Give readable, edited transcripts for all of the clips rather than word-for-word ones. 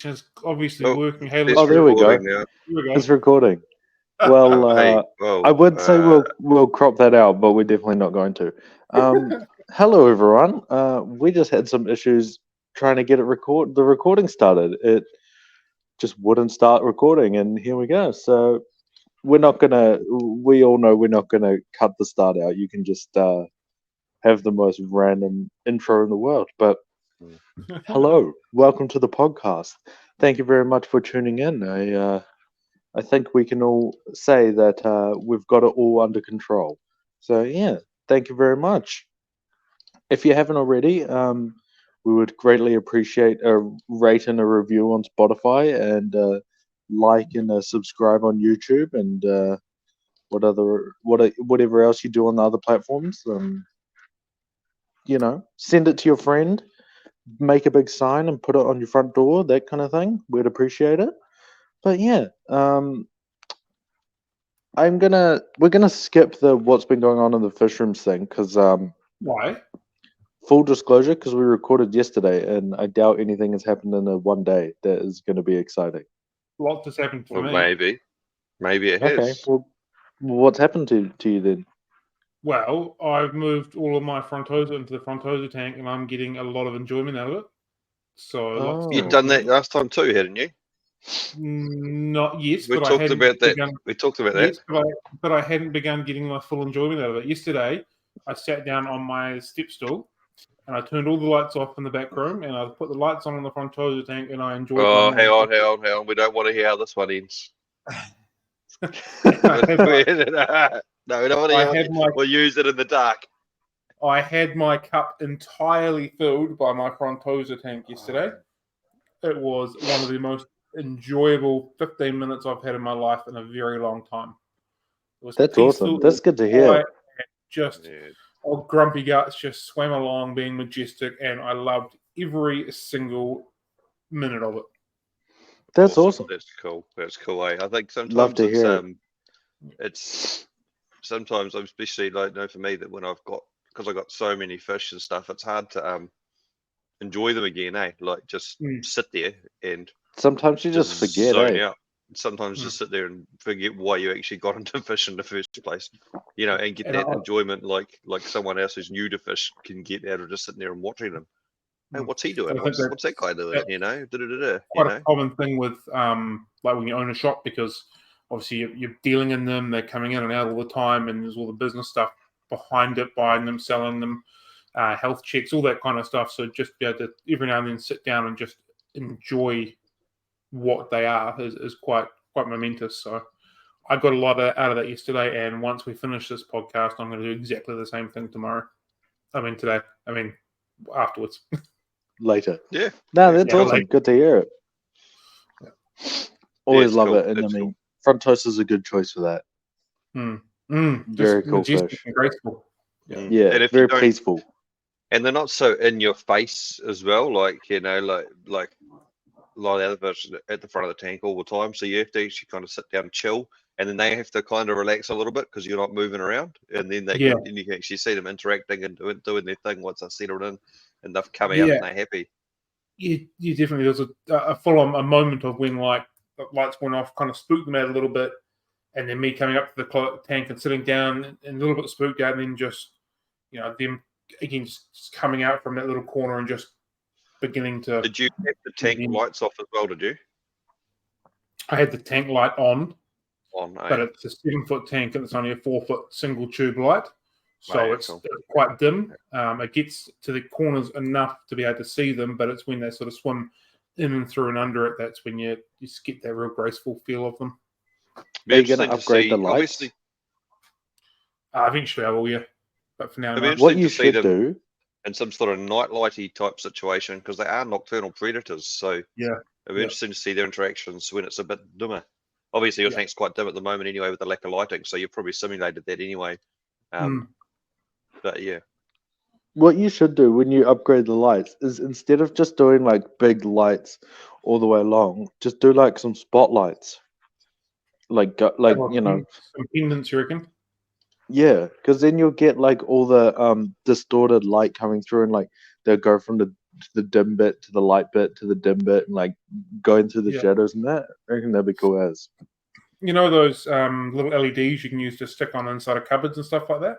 It's obviously Oh, working. Hey, it's there we go. recording now. here we go. It's recording. Well, Hey, well, I would say we'll crop that out, but we're definitely not going to. Hello, everyone. We just had some issues trying to get the recording started. It just wouldn't start recording, and here we go. So we all know we're not gonna cut the start out. You can just have the most random intro in the world. But hello, welcome to the podcast. Thank you very much for tuning in. I think we can all say that we've got it all under control. So yeah, thank you very much. If you haven't already, we would greatly appreciate a rate and a review on Spotify, and like and subscribe on YouTube, and whatever else you do on the other platforms. Send it to your friend, make a big sign and put it on your front door, that kind of thing. We'd appreciate it. But yeah, we're gonna skip the what's been going on in the Fishrooms thing because Why? full disclosure, because we recorded yesterday and I doubt anything has happened in a one day that is going to be exciting. Lots has happened for well, me. maybe it Okay, has. well, what's happened to you then? Well, I've moved all of my frontosa into the frontosa tank, and I'm getting a lot of enjoyment out of it. So lots of You've done that last time too, hadn't you? Not yet, We but I talked hadn't about that. begun. We talked about Yes, that. but I hadn't begun getting my full enjoyment out of it. Yesterday, I sat down on my step stool and I turned all the lights off in the back room, and I put the lights on in the frontosa tank, and I enjoyed. Oh, hang on. We don't want to hear how this one ends. No, we don't want to hear. We'll use it in the dark. I had my cup entirely filled by my frontosa tank yesterday. It was one of the most enjoyable 15 minutes I've had in my life in a very long time. It was That's peaceful. awesome. That's good to hear. Old grumpy guts just swam along, being majestic, and I loved every single minute of it. That's awesome. That's cool. That's cool. I think sometimes love to hear it's sometimes, especially for me, that when because I've got so many fish and stuff, it's hard to enjoy them again. Like just sit there and sometimes you just forget. Zone out. Sometimes just sit there and forget why you actually got into fish in the first place, and get that enjoyment like someone else who's new to fish can get out of just sitting there and watching them. Hey, what's he doing? What's that guy doing? Quite a common thing with like when you own a shop, because obviously you're dealing in them, they're coming in and out all the time, and there's all the business stuff behind it, buying them, selling them, health checks, all that kind of stuff. So just be able to every now and then sit down and just enjoy what they are is quite momentous. So I got a lot out of that yesterday, and once we finish this podcast, I'm going to do exactly the same thing tomorrow. Today. Afterwards. Later. Yeah. No, that's awesome. Later. Good to hear it. Yeah. Always love it, and cool. Frontosa is a good choice for that. Very cool fish. And graceful. Yeah, very peaceful. And they're not so in your face as well, like a lot of the other fish at the front of the tank all the time. So you have to actually kind of sit down and chill, and then they have to kind of relax a little bit because you're not moving around. And then you can actually see them interacting and doing their thing once they're settled in and they've come out and they're happy. You definitely. There's a full-on a moment of when like the lights went off, kind of spooked them out a little bit, and then me coming up to the tank and sitting down and a little bit spooked out, and then just them again just coming out from that little corner and just beginning to. Did you have the tank lights off as well? Did you? I had the tank light on, but eh? it's a 7-foot tank and it's only a 4-foot single tube light, so it's quite dim. It gets to the corners enough to be able to see them, but it's when they sort of swim in and through and under it that's when you just get that real graceful feel of them. Are you going to upgrade the lights? Eventually I will, yeah. But for now, what you should do in some sort of night lighty type situation, because they are nocturnal predators. So it'll be interesting to see their interactions when it's a bit dimmer. Obviously, your tank's quite dim at the moment anyway with the lack of lighting, so you've probably simulated that anyway. But yeah. What you should do when you upgrade the lights is instead of just doing like big lights all the way along, just do like some spotlights. Some pendants, you reckon? Yeah, because then you'll get like all the distorted light coming through, and like they'll go from the to the dim bit, to the light bit, to the dim bit, and like going through the Yeah. shadows and that. I reckon that'd be cool as. You know those little LEDs you can use to stick on the inside of cupboards and stuff like that?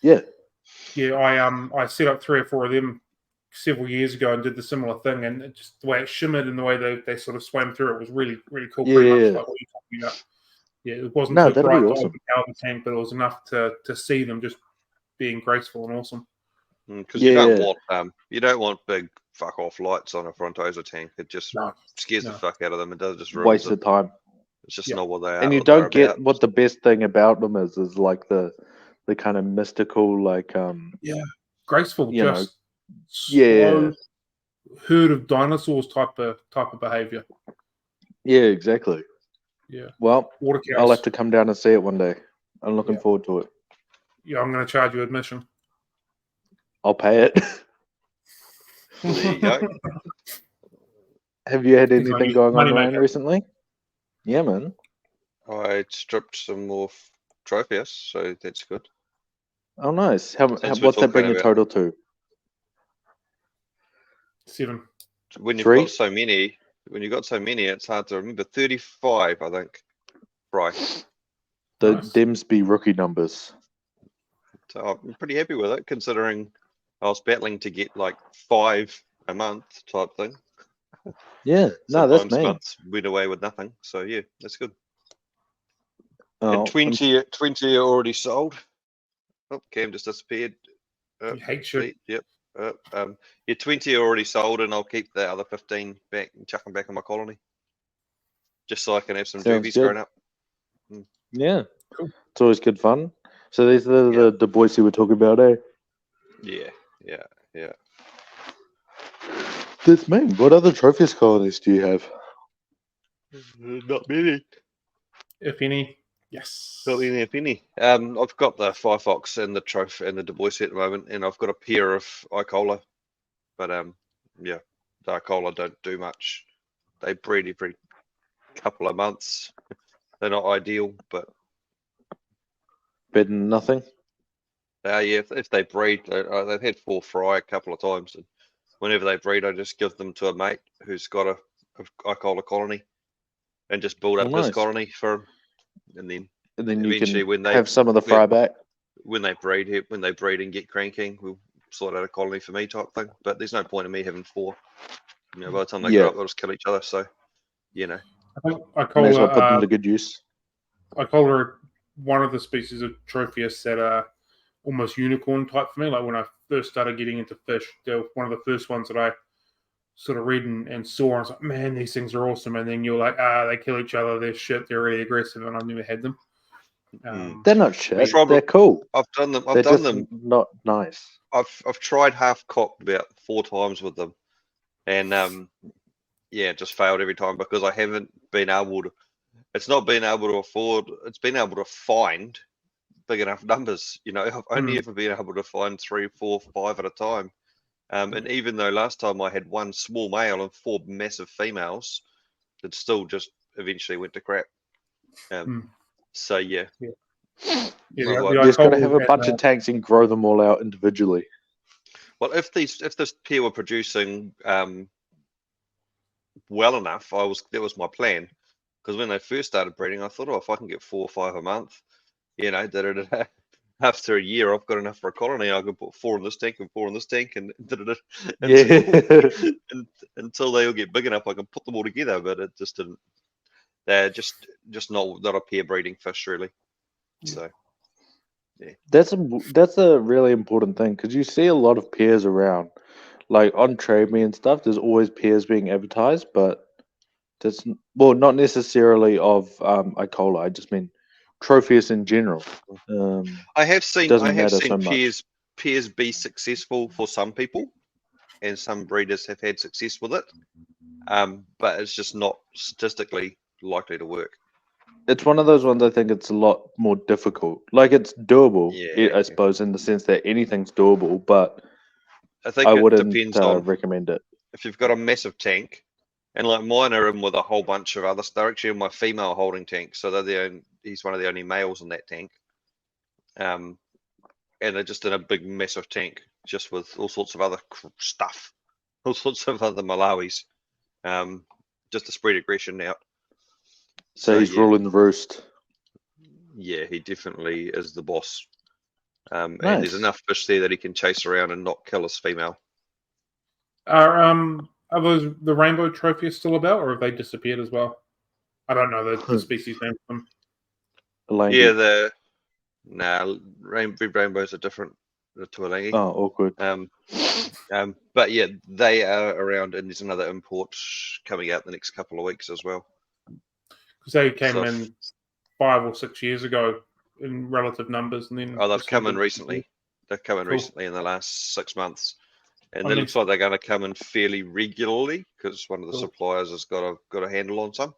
Yeah. Yeah, I set up 3 or 4 of them several years ago and did the similar thing, and it just the way it shimmered and the way they sort of swam through it was really, really cool. Pretty much like what you're talking about. Yeah, it wasn't No, too that'd bright be to awesome. overpower the tank, but it was enough to see them just being graceful and awesome. Because you don't want big fuck off lights on a frontosa tank. It just scares the fuck out of them. It does just ruins Waste it. of time. It's just not what they are. And you don't get what the best thing about them is like the kind of mystical, like graceful, you know, slow herd of dinosaurs type of behavior. Yeah, exactly. Yeah. Well, Water cows. I'll have to come down and see it one day. I'm looking forward to it. Yeah, I'm going to charge you admission. I'll pay it. There you go. Have you had He's anything like, going on, money Ryan, maker. recently? Yeah, man. I stripped some more trophies, so that's good. Oh, nice. Since we're What's that bring talking your about- total to? 7. When you've 3? got so many, it's hard to remember. 35, I think. Right. The Nice. Dems be rookie numbers. So I'm pretty happy with it, considering I was battling to get like 5 a month type thing. Yeah, no, that's Sometimes me. months went away with nothing. So yeah, that's good. Oh, And 20 are already sold. Oh, Cam just disappeared. You hate shit. Yep. 20 are already sold, and I'll keep the other 15 back and chuck them back in my colony, just so I can have some Sounds doobies good. grown up. yeah. Cool. It's always good fun. So these are the boys you were talking about, eh? Yeah. That's me. What other trophies colonies do you have? Not many. If any. Yes. Not many, if any. I've got the Firefox and the trophy and the Du Bois at the moment, and I've got a pair of Icola, but the Icola don't do much. They breed every couple of months. They're not ideal, but Better than nothing. if they breed, they've had 4 fry a couple of times, and whenever they breed, I just give them to a mate who's got a Icola colony, and just build up his nice. colony for him, and then You eventually can when they have some of the fry back. when they breed and get cranking, we'll sort out a colony for me type thing. But there's no point in me having 4. By the time they grow up, they'll just kill each other. So, I think May as well put them Icola, to good use. Icola are one of the species of Tropheus that are almost unicorn type for me. Like when I first started getting into fish, they're one of the first ones that I sort of read and saw. I was like, man, these things are awesome. And then you're like, they kill each other. They're shit. They're really aggressive. And I've never had them. They're not shit. Trouble- They're cool. I've done them. They're just not nice. I've tried half cocked about 4 times with them, and just failed every time because I haven't been able to. It's not been able to afford. It's been able to find big enough numbers. I've only ever been able to find 3, 4, 5 at a time. And even though last time I had 1 small male and 4 massive females, it still just eventually went to crap. So yeah. You're just going to have a bunch of tanks and grow them all out individually. Well, if this pair were producing well enough, that was my plan. Because when they first started breeding, I thought, if I can get 4 or 5 a month, after a year, I've got enough for a colony. I can put 4 in this tank and 4 in this tank, and until they all get big enough, I can put them all together. But it just didn't. They're just not a pair breeding fish, really. So. Yeah. That's a really important thing because you see a lot of pairs around, like on Trade Me and stuff. There's always pairs being advertised, but that's not necessarily of Icola. I just mean Tropheus in general. I have seen so pairs be successful for some people, and some breeders have had success with it. But it's just not statistically likely to work. It's one of those ones I think it's a lot more difficult. Like it's doable, I suppose, in the sense that anything's doable, but I think I it wouldn't depends on recommend it. If you've got a massive tank, and like mine are in with a whole bunch of others. They're actually in my female holding tank, so he's one of the only males in that tank. And they're just in a big massive tank, just with all sorts of other stuff all sorts of other Malawis, just to spread aggression out. So he's yeah. ruling the roost. Yeah, he definitely is the boss. And Nice. there's enough fish there that he can chase around and not kill his female. Are those the rainbow trophies still about, or have they disappeared as well? I don't know the species name of them. Alangi. Yeah, rainbows are different to Alangi. Oh, awkward. But yeah, they are around, and there's another import coming out the next couple of weeks as well. Because they came in 5 or 6 years ago in relative numbers, and then they've come in recently. They've come in recently in the last 6 months, and it looks like they're going to come in fairly regularly because one of the suppliers has got a handle on some,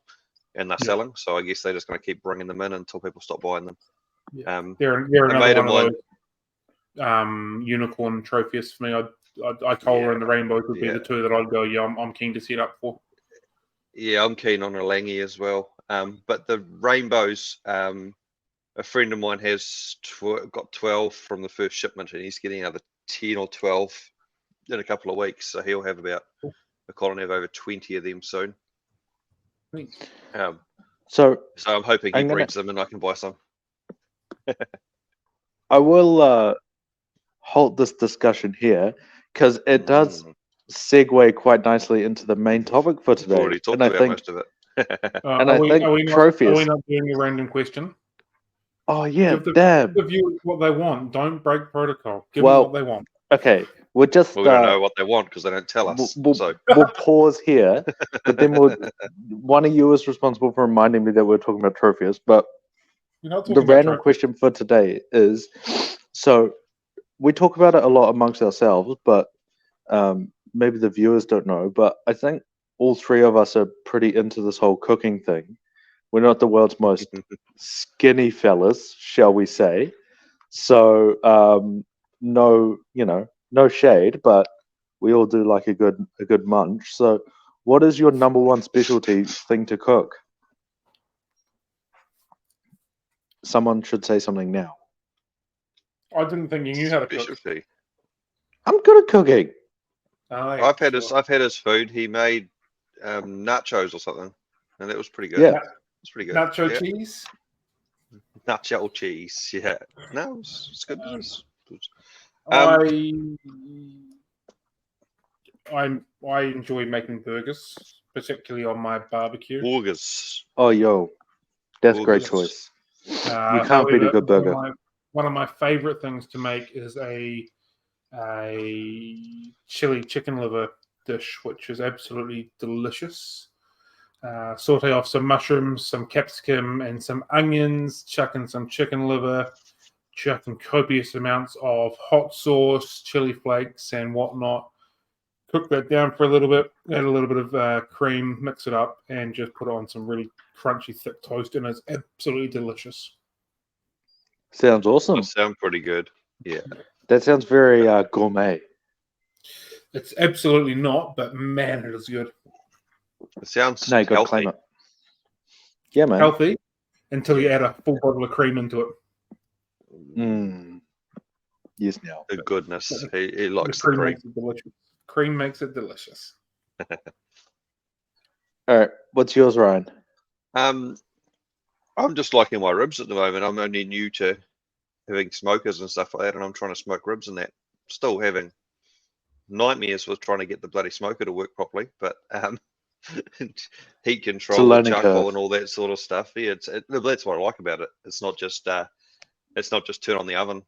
and they're selling. So I guess they're just going to keep bringing them in until people stop buying them. Yeah. They're another one of those unicorn trophies for me. Itola and the rainbows would be the two that I'd go. Yeah, I'm keen to set up for. Yeah, I'm keen on Alangi as well. But the rainbows, a friend of mine has got 12 from the first shipment, and he's getting another 10 or 12 in a couple of weeks. So he'll have about a colony of over 20 of them soon. So I'm hoping he breeds them and I can buy some. I will halt this discussion here because it does segue quite nicely into the main topic for today. We've already talked about most of it. And I think trophies. Are we not doing a random question? Oh yeah, give damn. The viewers what they want. Don't break protocol. Give them what they want. Okay, we'll just. We don't know what they want because they don't tell us. We'll pause here, but then one of you is responsible for reminding me that we're talking about trophies. But the random question for today is: so we talk about it a lot amongst ourselves, but maybe the viewers don't know. But I think all three of us are pretty into this whole cooking thing. We're not the world's most skinny fellas, shall we say? So no shade, but we all do like a good munch. So, what is your number one specialty thing to cook? Someone should say something now. I didn't think you knew how to cook. I'm good at cooking. I've had his food. He made nachos or something, and it was pretty good. Yeah. It's pretty good. Nacho cheese? Nacho cheese, yeah. No, it's good. I enjoy making burgers, particularly on my barbecue. Burgers. Oh, yo. That's a great choice. You can't beat a good burger. One of my favorite things to make is a chili chicken liver dish, which is absolutely delicious. Saute off some mushrooms, some capsicum, and some onions. Chuck in some chicken liver. Chuck in copious amounts of hot sauce, chili flakes, and whatnot. Cook that down for a little bit. Add a little bit of cream. Mix it up, and just put it on some really crunchy, thick toast, and it's absolutely delicious. Sounds awesome. That sounds pretty good. Yeah. That sounds very gourmet. It's absolutely not, but man, it is good. It sounds healthy. Yeah, man. Healthy until you add a full bottle of cream into it. Yes, now. The goodness. He likes the cream. Makes it delicious. Cream makes it delicious. All right. What's yours, Ryan? I'm just liking my ribs at the moment. I'm only new to having smokers and stuff like that, and I'm trying to smoke ribs and that. Still having nightmares with trying to get the bloody smoker to work properly, but heat control and charcoal and all that sort of stuff. Yeah, that's what I like about it. It's not just turn on the oven.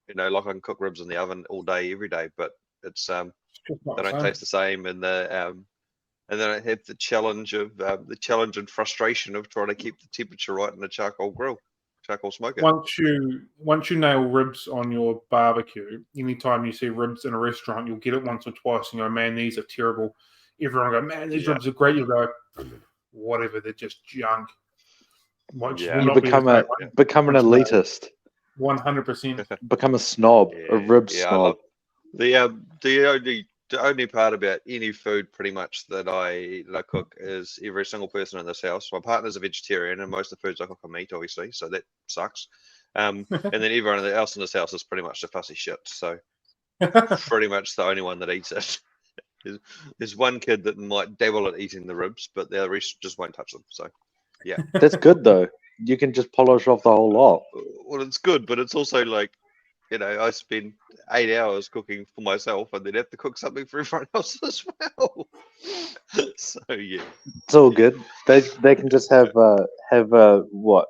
You know, like I can cook ribs in the oven all day, every day, but it's they don't taste the same, and then I have the challenge and frustration of trying to keep the temperature right in the charcoal smoker. Once you nail ribs on your barbecue, anytime you see ribs in a restaurant, you'll get it once or twice and go, man, these are terrible. Everyone will go, man, these ribs are great. You'll go, whatever, they're just junk. You become an elitist. 100%. Become a snob, a rib snob. The only part about any food pretty much that I cook is every single person in this house. My partner's a vegetarian, and most of the foods I cook are meat, obviously, so that sucks. And then everyone else in this house is pretty much the fussy shit. So pretty much the only one that eats it. There's one kid that might dabble at eating the ribs, but the rest just won't touch them. So, yeah. That's good though. You can just polish off the whole lot. Well, it's good, but it's also like, I spend 8 hours cooking for myself and then have to cook something for everyone else as well. So, yeah. It's all good. They can just have what,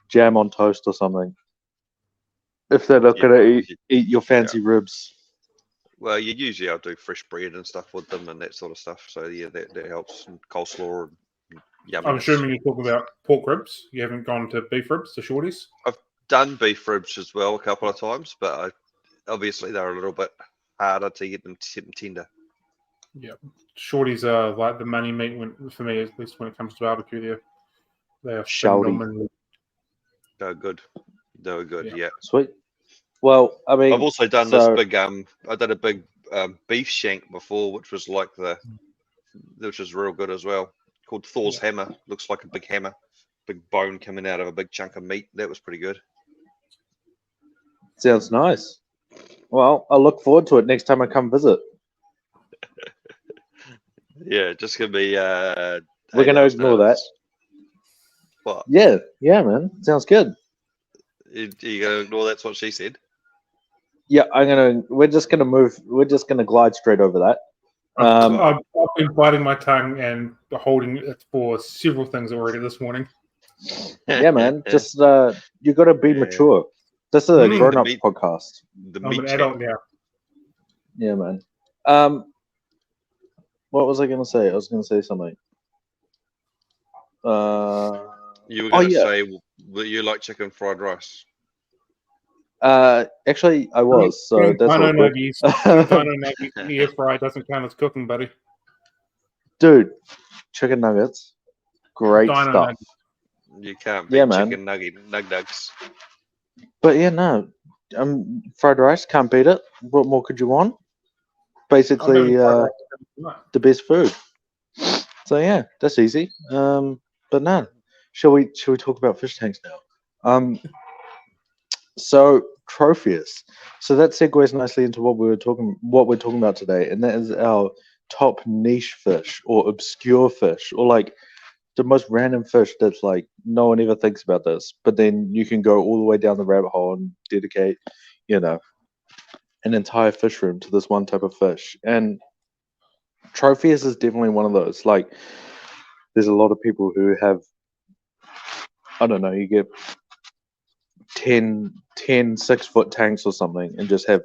jam on toast or something. If they're not gonna eat your fancy ribs. Well, usually I'll do fresh bread and stuff with them and that sort of stuff. So yeah, that helps. And coleslaw and yumminess. I'm assuming you're talking about pork ribs. You haven't gone to beef ribs, the shorties? I've done beef ribs as well a couple of times, but obviously they're a little bit harder to get them tender. Yeah, shorties are like the money meat for me, at least when it comes to barbecue. They are phenomenal. They're good. They were good. Yeah. Sweet. Well, I mean, I've also done this big. I did a big beef shank before, which was like which is real good as well. Called Thor's hammer. Looks like a big hammer, big bone coming out of a big chunk of meat. That was pretty good. Sounds nice. Well, I look forward to it next time I come visit. Yeah, just gonna be. We're gonna ignore that. What? Yeah, man. Sounds good. You gonna ignore that's what she said? Yeah, we're just gonna glide straight over that. I've been biting my tongue and holding it for several things already this morning. Yeah, man. Just you got to be mature. This is a grown-up podcast. I'm an adult now. Yeah, man. What was I gonna say? I was gonna say something. You were gonna say that you like chicken fried rice. Actually, I was. So that's all good. Nuggies in the air fry doesn't count as cooking, buddy. Dude, chicken nuggets, great Dino stuff. nuggets. You can't beat chicken nuggets. But yeah, no, fried rice, can't beat it. What more could you want? Basically, the best food. So yeah, that's easy. But no, shall we talk about fish tanks now? So Tropheus. So that segues nicely into what we're talking about today, and that is our top niche fish or obscure fish, or like the most random fish that's like no one ever thinks about this, but then you can go all the way down the rabbit hole and dedicate, an entire fish room to this one type of fish. And Tropheus is definitely one of those. Like, there's a lot of people who have, I don't know, you get 10 6-foot tanks or something and just have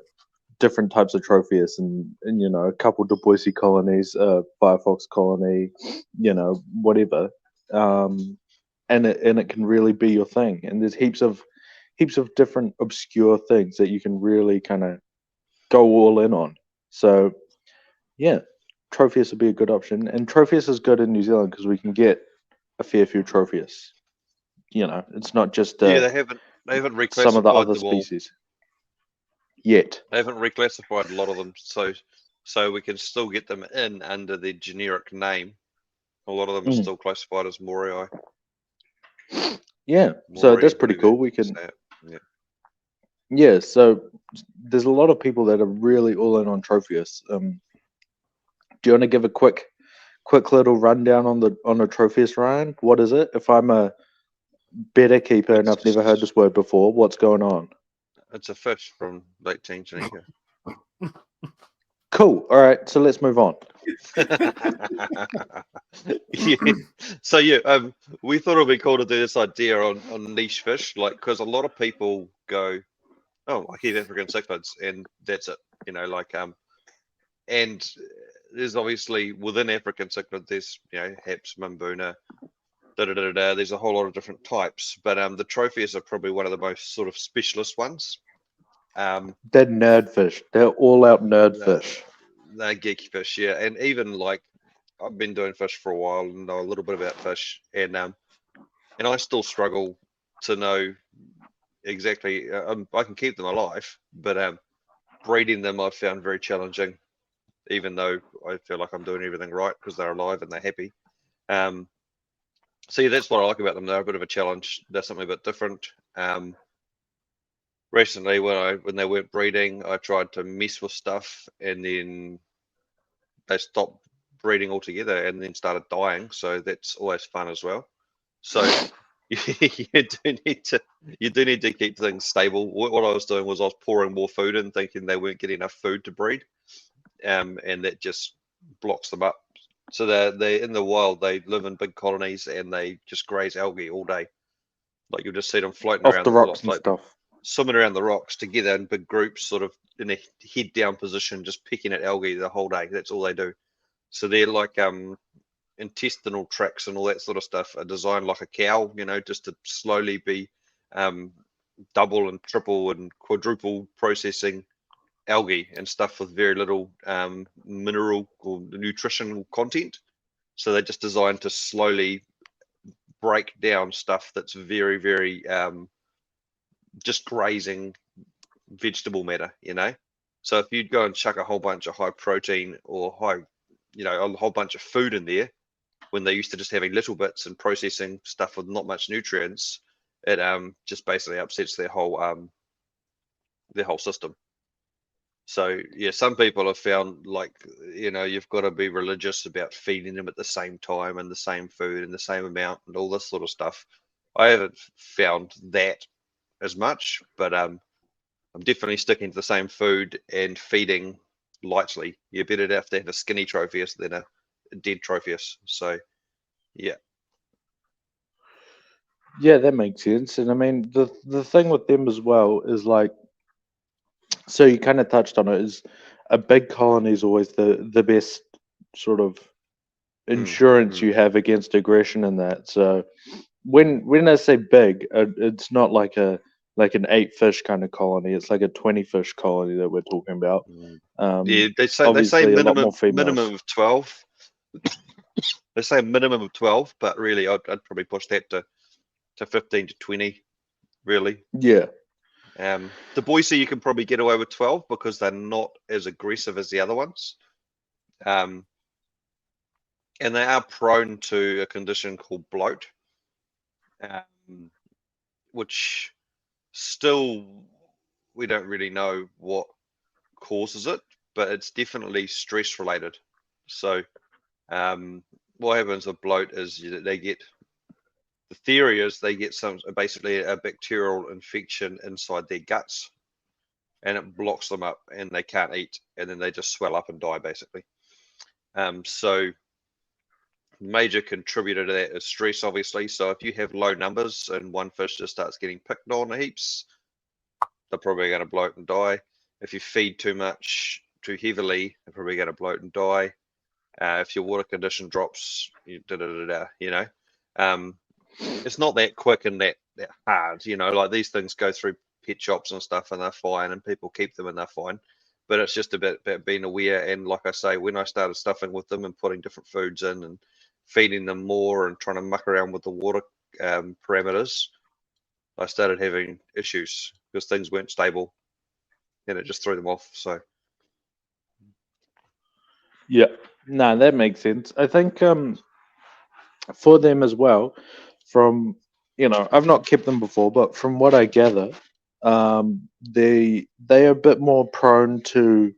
different types of Tropheus and a couple Du Bois colonies, Firefox colony, whatever. And it can really be your thing. And there's heaps of different obscure things that you can really kind of go all in on. So yeah, Tropheus would be a good option. And Tropheus is good in New Zealand because we can get a fair few Tropheus. It's not just they haven't reclassified some of the other species yet. They haven't reclassified a lot of them, so we can still get them in under the generic name. A lot of them are still classified as Morii. Yeah, so that's pretty cool. We can, yeah. So there's a lot of people that are really all in on Tropheus. Do you want to give a quick little rundown on a Tropheus, Ryan? What is it? If I'm a better keeper and I've never heard this word before, what's going on? It's a fish from Lake Tanganyika. Cool. All right, so let's move on. So we thought it'd be cool to do this idea on niche fish, like, because a lot of people go, oh, I keep African cichlids and that's it, and there's obviously within African cichlid there's Haps, Mambuna, there's a whole lot of different types, but the Tropheus are probably one of the most sort of specialist ones. They're nerd fish. They're all out nerd fish. They're geeky fish, yeah. And even like I've been doing fish for a while and know a little bit about fish, and I still struggle to know exactly. I can keep them alive, but breeding them I've found very challenging, even though I feel like I'm doing everything right because they're alive and they're happy. So yeah, that's what I like about them. They're a bit of a challenge. They're something a bit different. Recently, when they weren't breeding, I tried to mess with stuff, and then they stopped breeding altogether and then started dying. So that's always fun as well. So you do need to keep things stable. What I was doing was I was pouring more food in, thinking they weren't getting enough food to breed, and that just blocks them up. So they in the wild, they live in big colonies and they just graze algae all day. Like you'll just see them floating Off around the rocks and stuff. swimming around the rocks together in big groups, sort of in a head down position, just picking at algae the whole day. That's all they do. So they're like intestinal tracts and all that sort of stuff are designed like a cow, just to slowly be double and triple and quadruple processing algae and stuff with very little mineral or nutritional content. So they're just designed to slowly break down stuff that's very, very just grazing vegetable matter, So if you'd go and chuck a whole bunch of high protein or high, a whole bunch of food in there, when they're used to just having little bits and processing stuff with not much nutrients, it just basically upsets their whole system. So yeah, some people have found you've got to be religious about feeding them at the same time and the same food and the same amount and all this sort of stuff. I haven't found that as much, but I'm definitely sticking to the same food and feeding lightly. You're better to have a skinny tropheus than a dead tropheus. So yeah. Yeah, that makes sense. And I mean, the thing with them as well is so you kind of touched on it, is a big colony is always the best sort of insurance you have against aggression in that. So when I say big, it's not like an 8 fish kind of colony. It's like a 20 fish colony that we're talking about. Yeah, they say a lot more minimum of 12. They say minimum of 12, but really I'd probably push that to 15 to 20, really. Yeah. The Boise you can probably get away with 12 because they're not as aggressive as the other ones. And they are prone to a condition called bloat, which still we don't really know what causes it, but it's definitely stress related. So what happens with bloat is they get basically a bacterial infection inside their guts, and it blocks them up and they can't eat, and then they just swell up and die basically. So major contributor to that is stress, obviously. So if you have low numbers and one fish just starts getting picked on heaps, they're probably going to bloat and die. If you feed too heavily, they're probably going to bloat and die. If your water condition drops, it's not that quick and that hard, like these things go through pet shops and stuff and they're fine and people keep them and they're fine. But it's just about being aware. And like I say, when I started stuffing with them and putting different foods in and feeding them more and trying to muck around with the water parameters, I started having issues because things weren't stable and it just threw them off. So yeah, no, that makes sense. I think for them as well, from I've not kept them before, but from what I gather, they are a bit more prone to,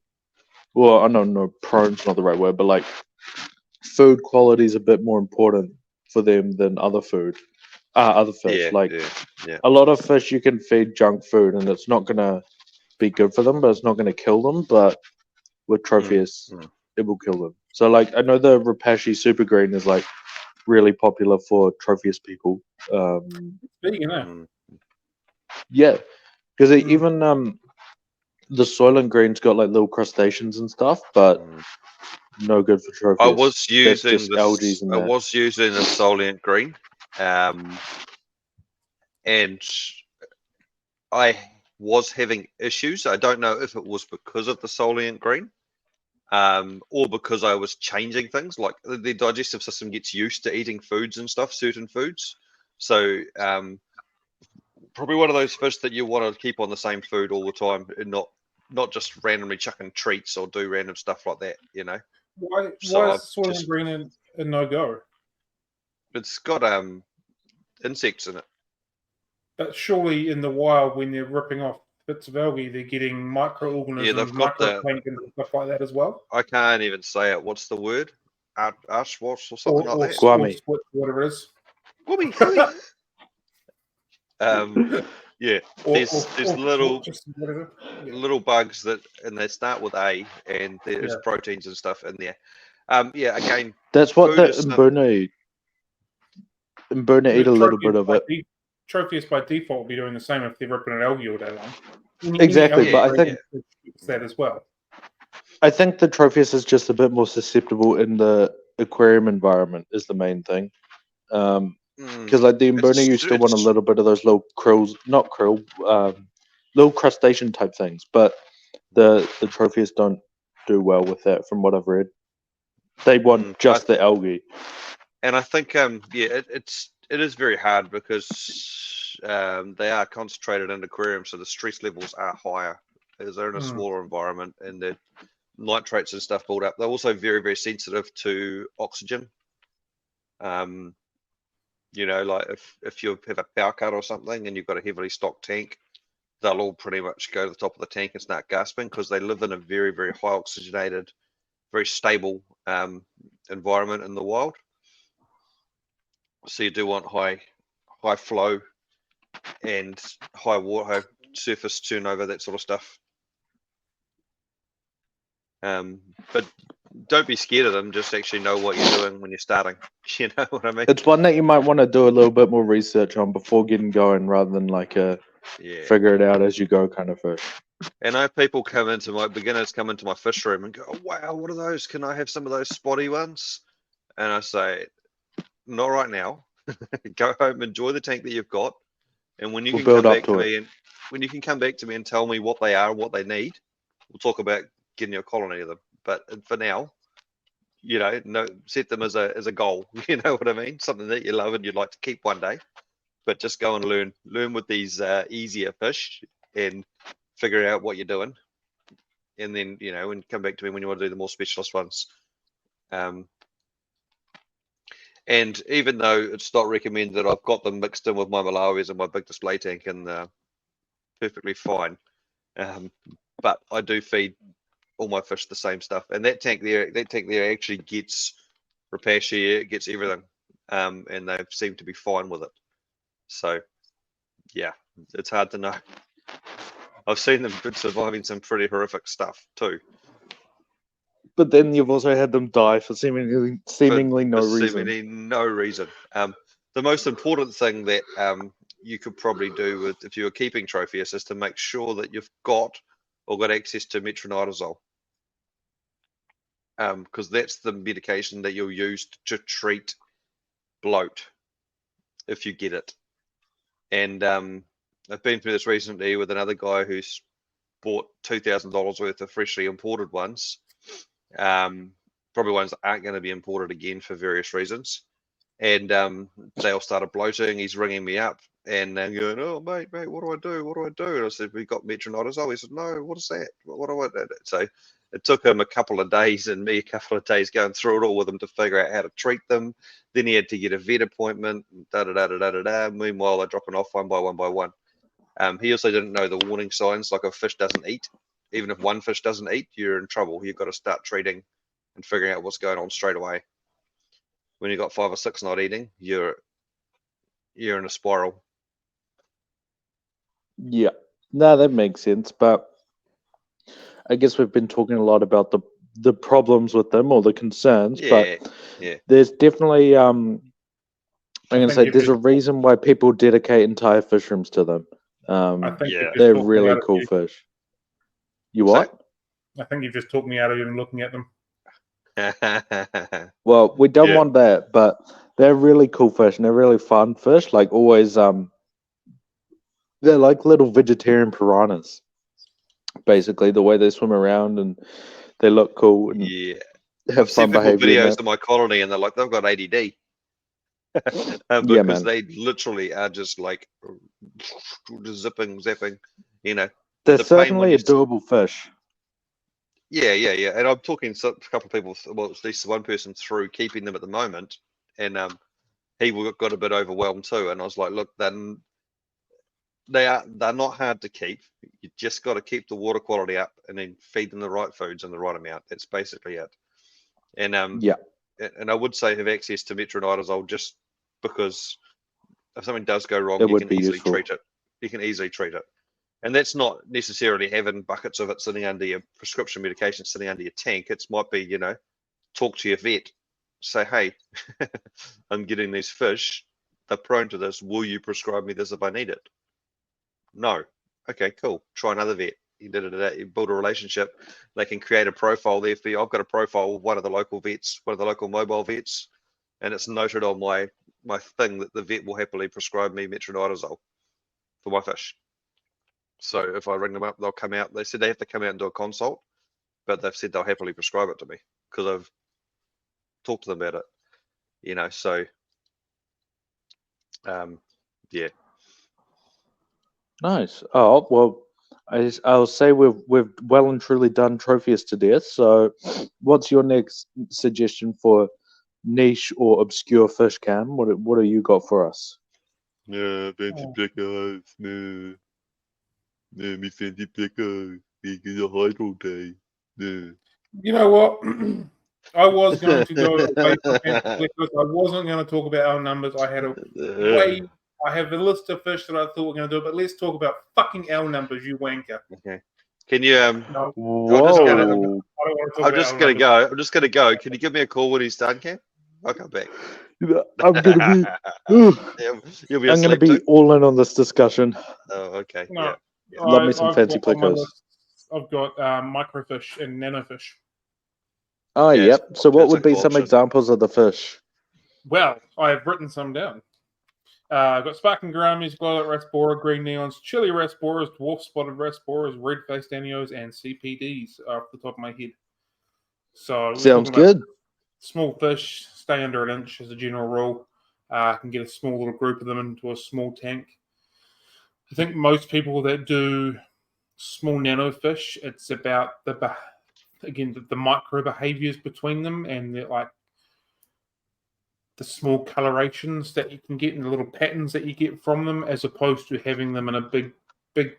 well, I don't know, prone's not the right word, but like food quality is a bit more important for them than other fish. A lot of fish you can feed junk food and it's not gonna be good for them, but it's not gonna kill them. But with tropheus, it will kill them. So like I know the Rapashi Super Green is like really popular for tropheus people. Yeah, because even the Soylent Green's got like little crustaceans and stuff, but no good for tropheus. I was using the Soylent Green, and I was having issues. I don't know if it was because of the Soylent Green, or because I was changing things. Like the digestive system gets used to eating foods and stuff, certain foods. So probably one of those fish that you want to keep on the same food all the time and not just randomly chucking treats or do random stuff like that, Why is Soylent Green a no-go? It's got insects in it. But surely in the wild, when they're ripping off bits of algae. They're getting microorganisms, they've got microplankton, and stuff like that as well. I can't even say it. What's the word? Archwash or something like that. Squammy. Or whatever it is. Squammy. Yeah. There's little little bugs that, and they start with A, and there's proteins and stuff in there. Yeah. Again, that's what the food is Mbuna eat. Mbuna eat a little bit of it. Tropheus by default will be doing the same if they're ripping an algae all day long. Exactly, Any but I algae think it's that as well. I think the Tropheus is just a bit more susceptible in the aquarium environment is the main thing. Because like the Mbuna, you still want a little bit of those little krills, not krill, little crustacean type things. But the Tropheus don't do well with that, from what I've read. They want just the algae. And I think it is very hard because they are concentrated in aquariums, so the stress levels are higher as they're in a smaller environment, and the nitrates and stuff build up. They're also very, very sensitive to oxygen. You know, like if you have a power cut or something and you've got a heavily stocked tank, they'll all pretty much go to the top of the tank and start gasping because they live in a very, very high oxygenated, very stable environment in the wild. So you do want high flow and high water surface turnover, that sort of stuff. But don't be scared of them. Just actually know what you're doing when you're starting. You know what I mean? It's one that you might want to do a little bit more research on before getting going, rather than like a figure it out as you go kind of fish. And I know people come into my fish room and go, oh, wow, what are those? Can I have some of those spotty ones? And I say, not right now. Go home, enjoy the tank that you've got, and when you can come back to me and when you can come back to me and tell me what they are and what they need, we'll talk about getting you a colony of them. But for now, you know, set them as a goal. You know what I mean? Something that you love and you'd like to keep one day. But just go and learn with these easier fish and figure out what you're doing, and then and come back to me when you want to do the more specialist ones. And even though it's not recommended, I've got them mixed in with my Malawis and my big display tank, and perfectly fine. But I do feed all my fish the same stuff, and that tank there actually gets Rapacia, it gets everything, and they seem to be fine with it. So, yeah, it's hard to know. I've seen them surviving some pretty horrific stuff too. But then you've also had them die for seemingly no reason. Seemingly no reason. The most important thing that you could probably do if you were keeping Tropheus is to make sure that you've got access to metronidazole. Because that's the medication that you'll use to treat bloat if you get it. And I've been through this recently with another guy who's bought $2,000 worth of freshly imported ones. Probably ones that aren't going to be imported again for various reasons. And they all started bloating. He's ringing me up and going, oh, mate, what do I do? What do I do? And I said, we got metronidazole. He said, no, what is that? What do I do? So it took him a couple of days and me a couple of days going through it all with him to figure out how to treat them. Then he had to get a vet appointment, Meanwhile, they're dropping off one by one. He also didn't know the warning signs, like a fish doesn't eat. Even if one fish doesn't eat, you're in trouble. You've got to start treating and figuring out what's going on straight away. When you've got 5 or 6 not eating, you're in a spiral. Yeah, no, that makes sense. But I guess we've been talking a lot about the problems with them or the concerns. But there's definitely I'm going to say there's a reason why people dedicate entire fish rooms to them. They're really cool fish. You what? I think you've just talked me out of even looking at them. Well, we don't want that, but they're really cool fish and they're really fun fish. Like always, they're like little vegetarian piranhas. Basically, the way they swim around and they look cool and have fun behavior. Videos of my colony and they're like they've got ADD. Because they literally are just like zapping. They're certainly a doable fish. Yeah. And I'm talking to a couple of people, well, at least one person through keeping them at the moment, and he got a bit overwhelmed too. And I was like, look, then they're not hard to keep. You just got to keep the water quality up and then feed them the right foods in the right amount. That's basically it. And Yeah. and I would say have access to metronidazole just because if something does go wrong, It you would can be easily useful. treat it. You can easily treat it. And that's not necessarily having buckets of it sitting under your prescription medication sitting under your tank. It might be, you know, talk to your vet, say, hey, I'm getting these fish. They're prone to this. Will you prescribe me this if I need it? No. Okay, cool. Try another vet. You build a relationship. They can create a profile there for you. I've got a profile with one of the local vets, one of the local mobile vets, and it's noted on my thing that the vet will happily prescribe me metronidazole for my fish. So if I ring them up, they'll come out. They said they have to come out and do a consult, but they've said they'll happily prescribe it to me because I've talked to them about it. You know, so yeah. Nice. Oh well, I'll say we've well and truly done Tropheus to death. So, what's your next suggestion for niche or obscure fish, Cam? What do you got for us? No, fancy pickers. No, me fancy pickers. They get a hide all day. No. You know what? I was going to go away from fancy because I wasn't going to talk about our numbers. I had I have a list of fish that I thought we were going to do, but let's talk about fucking L numbers, you wanker. Okay. Can you No, Whoa! I'm just gonna go. I'm just gonna go. Can you give me a call when he's done, Cam? I'll come back. I'm gonna be. You'll be I'm gonna asleep be too? all in on this discussion. Oh, okay. No. Yeah. Love me some I've fancy got on my plickers. list, I've got microfish and nanofish. Oh, Yeah, yep. So, what that's a would be cool some option. examples of the fish? Well, I've written some down. I've got sparkling gouramis, violet raspora, green neons, chili rasporas, dwarf spotted rasporas, red-faced anios, and CPDs off the top of my head. So we're Sounds talking about good. small fish, stay under an inch as a general rule. Can get a small little group of them into a small tank. I think most people that do small nano fish, it's about the micro behaviors between them and the small colorations that you can get and the little patterns that you get from them, as opposed to having them in a big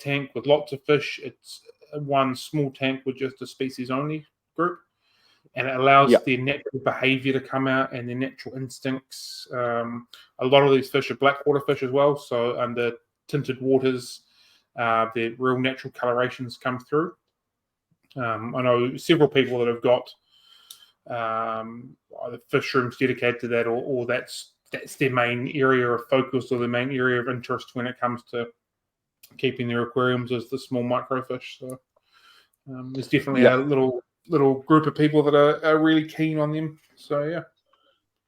tank with lots of fish. It's one small tank with just a species only group, and it allows their natural behavior to come out and their natural instincts. A lot of these fish are blackwater fish as well, so under tinted waters, their real natural colorations come through. I know several people that have got either Fishrooms dedicated to that, or that's their main area of focus or their main area of interest when it comes to keeping their aquariums as the small microfish. So there's definitely a little group of people that are really keen on them. So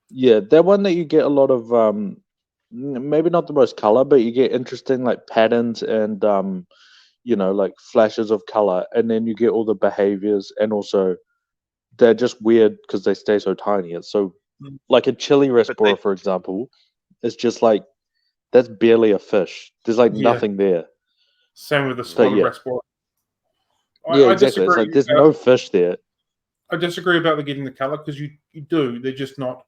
Yeah, they're one that you get a lot of maybe not the most color, but you get interesting like patterns and like flashes of color, and then you get all the behaviors, and also they're just weird because they stay so tiny. It's so like a chili raspora, for example, it's just like that's barely a fish. There's like nothing there. Same with the spotted raspora. Yeah, exactly. It's like there's no fish there. I disagree about the getting the color because you do. They're just not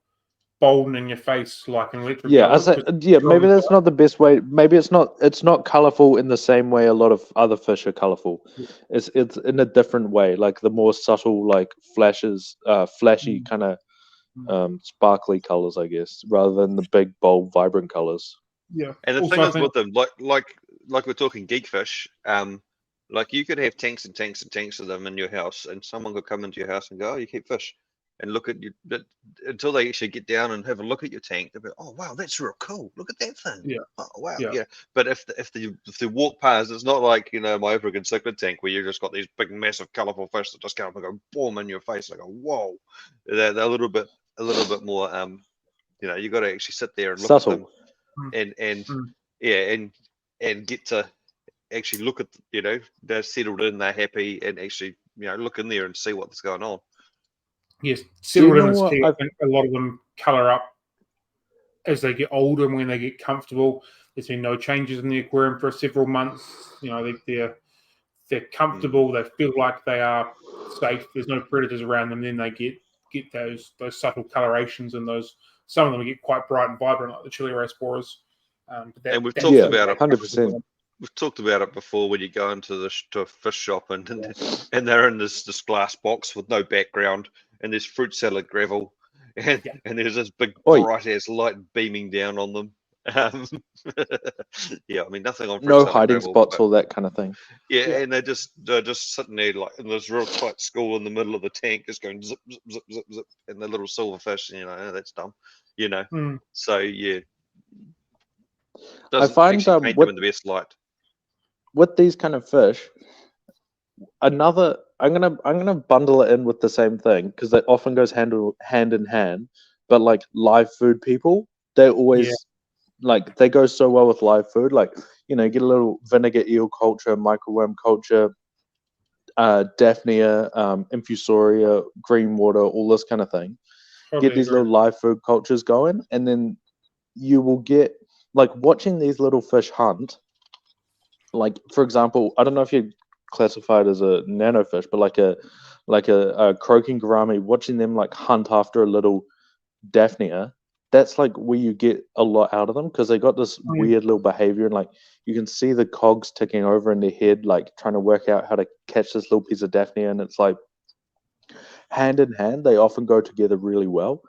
bold in your face like an electric. Maybe that's not the best way. Maybe it's not colorful in the same way a lot of other fish are colorful. It's in a different way, like the more subtle, like flashy kind of sparkly colors, I guess, rather than the big, bold, vibrant colors. Yeah, and the thing is with them, like we're talking geekfish, like you could have tanks and tanks and tanks of them in your house, and someone could come into your house and go, "Oh, you keep fish," and look at you, but until they actually get down and have a look at your tank, they'll be, "Oh wow, that's real cool! Look at that thing!" Yeah. Oh wow, yeah. But if they walk past, it's not like my African Cichlid tank where you just got these big, massive, colorful fish that just come up and go boom in your face. Like, whoa, they're a little bit more. You got to actually sit there and look at them, and get to actually look at they're settled in, they're happy, and actually look in there and see what's going on. Yes, settled in is key. I think a lot of them color up as they get older and when they get comfortable. There's been no changes in the aquarium for several months. They're comfortable. They feel like they are safe. There's no predators around them. Then they get those subtle colorations, and some of them get quite bright and vibrant, like the chili rasporas. And we've talked about it. 100%. we've talked about it before when you go into to a fish shop and they're in this glass box with no background and there's fruit salad gravel and there's this big bright ass light beaming down on them. Yeah, I mean nothing on fruit No salad hiding gravel, spots, all that kind of thing. Yeah, and they're just sitting there like in this real tight school in the middle of the tank, just going zip zip zip zip zip, and the little silverfish, that's dumb, So yeah, I find paint them in the best light. With these kind of fish, I'm gonna bundle it in with the same thing because it often goes hand in hand. But like live food people, they always like they go so well with live food. Like get a little vinegar eel culture, microworm culture, Daphnia, infusoria, green water, all this kind of thing. Get these little live food cultures going, and then you will get like watching these little fish hunt. Like for example, I don't know if you classify it as a nanofish, but like a croaking gourami, watching them like hunt after a little Daphnia, that's like where you get a lot out of them because they got this weird little behavior and like you can see the cogs ticking over in their head, like trying to work out how to catch this little piece of Daphnia, and it's like hand in hand, they often go together really well.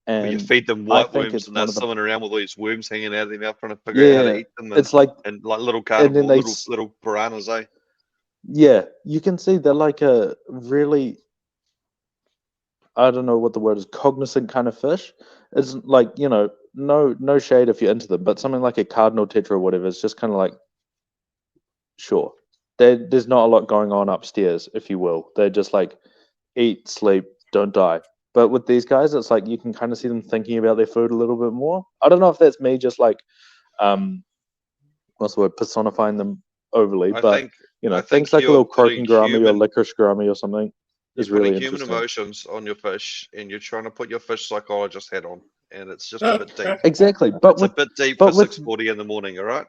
And when you feed them white worms and they're swimming around with all these worms hanging out of their mouth trying to figure out how to eat them. And, it's like little carnivore, little piranhas, eh? Yeah, you can see they're like a really, I don't know what the word is, cognizant kind of fish. It's like, no shade if you're into them, but something like a cardinal tetra or whatever, it's just kind of like, sure. There's not a lot going on upstairs, if you will. They're just like, eat, sleep, don't die. But with these guys, it's like you can kind of see them thinking about their food a little bit more. I don't know if that's me just like, what's the word, personifying them overly, but things like a little croaking gourami or licorice gourami or something is really interesting. You're putting human emotions on your fish, and you're trying to put your fish psychologist hat on, and it's just a bit deep. Exactly, but it's a bit deep for 6:40 in the morning. All right.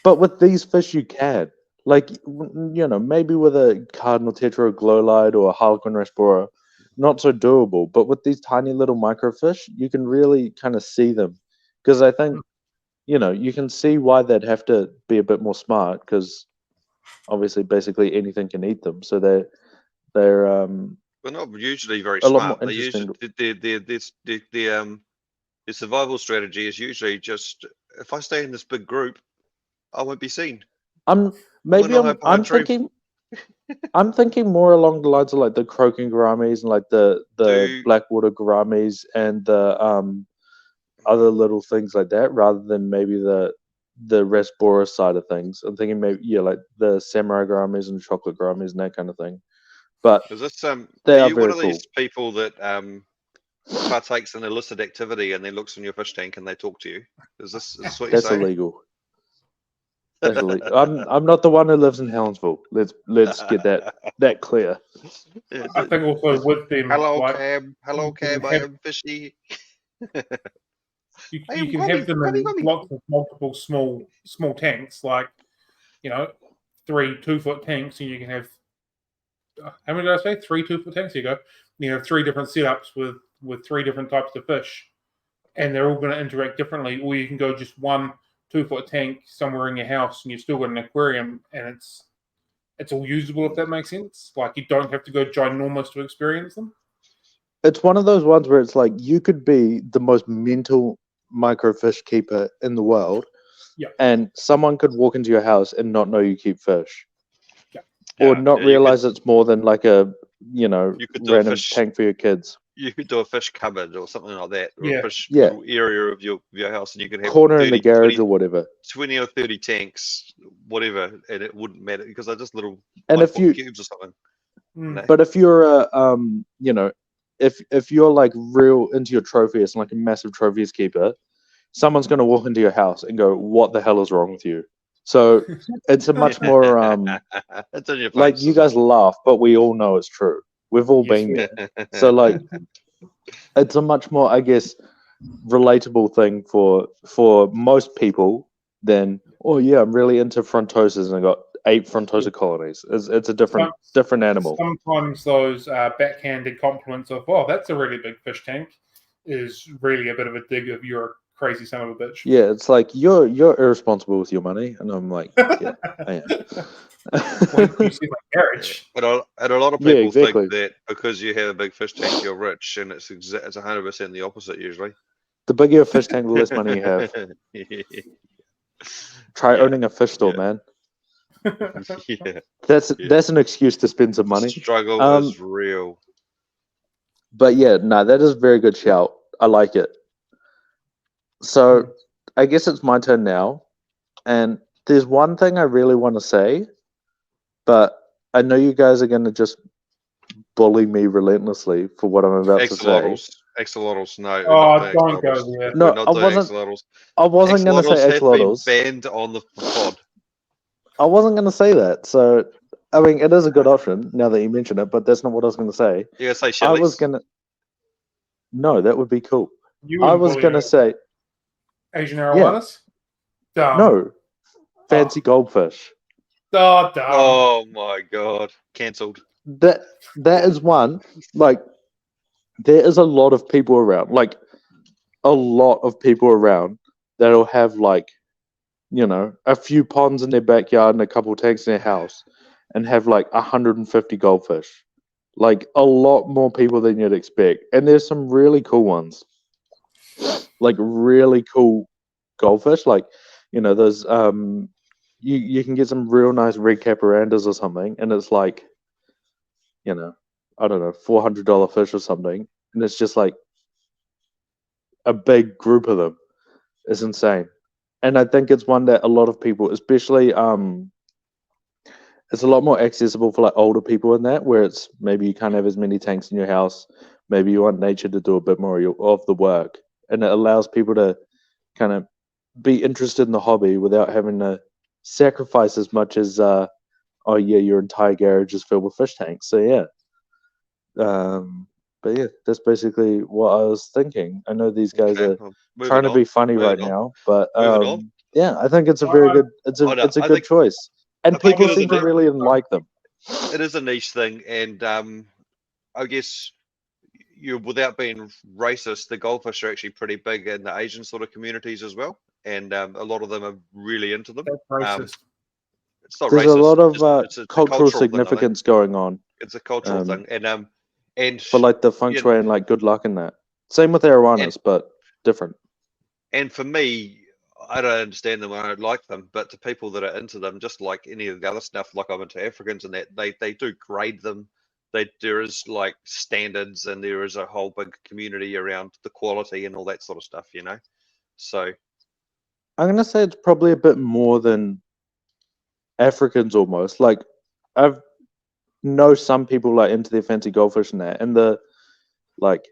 But with these fish, you can maybe with a cardinal tetra, glowlight, or a harlequin rasbora, not so doable. But with these tiny little microfish, you can really kind of see them because I think. You can see why they'd have to be a bit more smart because obviously, basically anything can eat them. So they're not usually very a lot smart. more They usually their survival strategy is usually just if I stay in this big group, I won't be seen. I'm thinking. I'm thinking more along the lines of like the croaking gouramis and like the blackwater gouramis and the other little things like that, rather than maybe the rasbora side of things. I'm thinking maybe like the samurai gouramis and chocolate gouramis and that kind of thing. But is this they are are you very one of cool. these people that partakes in illicit activity and then looks in your fish tank and they talk to you? Is this what you're saying? Illegal. That's illegal. I'm not the one who lives in Helensville. Let's get that clear. I think also with them. Hello, Cam. I am fishy. You can have them in lots of multiple small tanks, like 3 2-foot tanks, and you can have how many did I say? 3 2-foot tanks. Here you go. You have 3 different setups with 3 different types of fish, and they're all going to interact differently. Or you can go just 1 2-foot tank somewhere in your house, and you've still got an aquarium, and it's all usable, if that makes sense. Like you don't have to go ginormous to experience them. It's one of those ones where it's like you could be the most mental microfish keeper in the world, and someone could walk into your house and not know you keep fish, or not realize it's more than like a random tank for your kids. You could do a fish cupboard or something like that, or a fish little area of your house, and you could have corner 30, in the garage 20, or whatever, 20 or 30 tanks, whatever, and it wouldn't matter because they're just little cubes or something. But if you're if you're like real into your trophies and like a massive trophies keeper, someone's going to walk into your house and go, "What the hell is wrong with you?" So it's a much more like you guys laugh, but we all know it's true. We've all been there. So like it's a much more, I guess, relatable thing for most people than, oh yeah, I'm really into frontoses and I got 8 frontosa colonies. It's a different animal. Sometimes those backhanded compliments of, "Oh, that's a really big fish tank," is really a bit of a dig of you're a crazy son of a bitch. Yeah, it's like you're irresponsible with your money, and I'm like, yeah, I am. Well, you see my marriage. But a lot of Yeah, people exactly. think that because you have a big fish tank, you're rich, and it's 100% the opposite usually. The bigger your fish tank, the less money you have. Try Yeah, owning a fish store, yeah. man. Yeah, That's an excuse to spend some the money. struggle is real. But yeah, no, that is a very good shout. I like it. So I guess it's my turn now. And there's one thing I really want to say, but I know you guys are going to just bully me relentlessly for what I'm about to say. Axolotls, no. Oh, We're not don't doing go axolotls. there. No, We're not doing axolotls. I wasn't going to say Axolotls have been axolotls. banned on the pod. I wasn't going to say that. So, I mean, it is a good option now that you mention it, but that's not what I was going to say. You're gonna say I was shillies? going to. No, that would be cool. You I wouldn't was bully going to say, Asian arowanas? Dumb. no, fancy goldfish. Oh, dumb. Oh my god, cancelled. That is one. Like, there is a lot of people around. Like, a lot of people around that'll have like, you know, a few ponds in their backyard and a couple tanks in their house, and have like 150 goldfish. Like a lot more people than you'd expect. And there's some really cool ones. Like really cool goldfish. Like, you know, those you can get some real nice red caparandas or something, and it's like, you know, I don't know, $400 fish or something. And it's just like a big group of them. It's insane. And I think it's one that a lot of people, especially it's a lot more accessible for like older people in that, where it's maybe you can't have as many tanks in your house. Maybe you want nature to do a bit more of the work, and it allows people to kind of be interested in the hobby without having to sacrifice as much as oh yeah, your entire garage is filled with fish tanks. So yeah, but yeah, that's basically what I was thinking. I know these guys Okay, are well, trying to be funny right moving on. now, but Moving on. yeah, I think it's a very good. It's a I good think- choice, and I think people it is seem to a- really like them. It is a niche thing, and I guess you, without being racist, the goldfish are actually pretty big in the Asian sort of communities as well, and a lot of them are really into them. That's racist. It's not There's racist. a lot of it's a cultural thing, I think. significance going on It's a cultural thing, and for like the feng shui and like good luck in that. Same with arowanas, but different. And for me, I don't understand them. I don't like them, but to people that are into them, just like any of the other stuff, like I'm into Africans and that, they do grade them. There is like standards, and there is a whole big community around the quality and all that sort of stuff, you know. So I'm gonna say it's probably a bit more than Africans almost. Like I've know some people like into their fancy goldfish and that, and the like.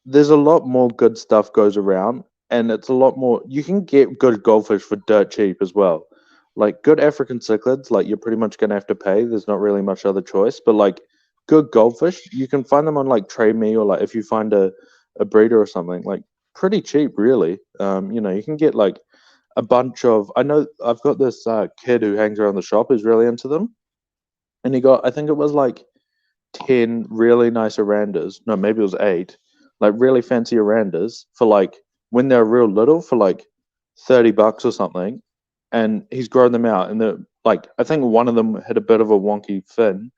There's a lot more good stuff goes around, and it's a lot more. You can get good goldfish for dirt cheap as well. Like good African cichlids, like you're pretty much gonna have to pay. There's not really much other choice. But like good goldfish, you can find them on like Trade Me, or like if you find a breeder or something, like pretty cheap, really. You know, you can get like a bunch of. I know I've got this kid who hangs around the shop who's really into them, and he got, I think it was like 10 really nice arandas. No, maybe it was 8, like really fancy arandas for like when they're real little for like $30 or something. And he's grown them out, and they're like, I think one of them had a bit of a wonky fin,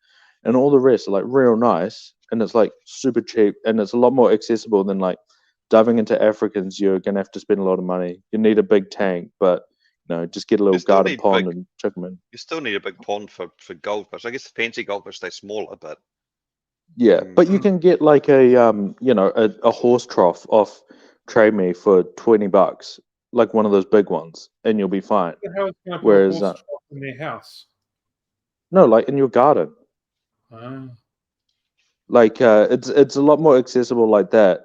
and all the rest are like real nice, and it's like super cheap, and it's a lot more accessible than like diving into Africans. You're gonna have to spend a lot of money. You need a big tank, but you know, just get a little garden pond and chuck them in. you still need a big pond for goldfish. I guess the fancy goldfish, they're smaller, but yeah, but you can get like a you know, a horse trough off Trade Me for $20, like one of those big ones, and you'll be fine. How is going to put Whereas, a horse trough in their house? No, like in your garden. Like it's a lot more accessible like that.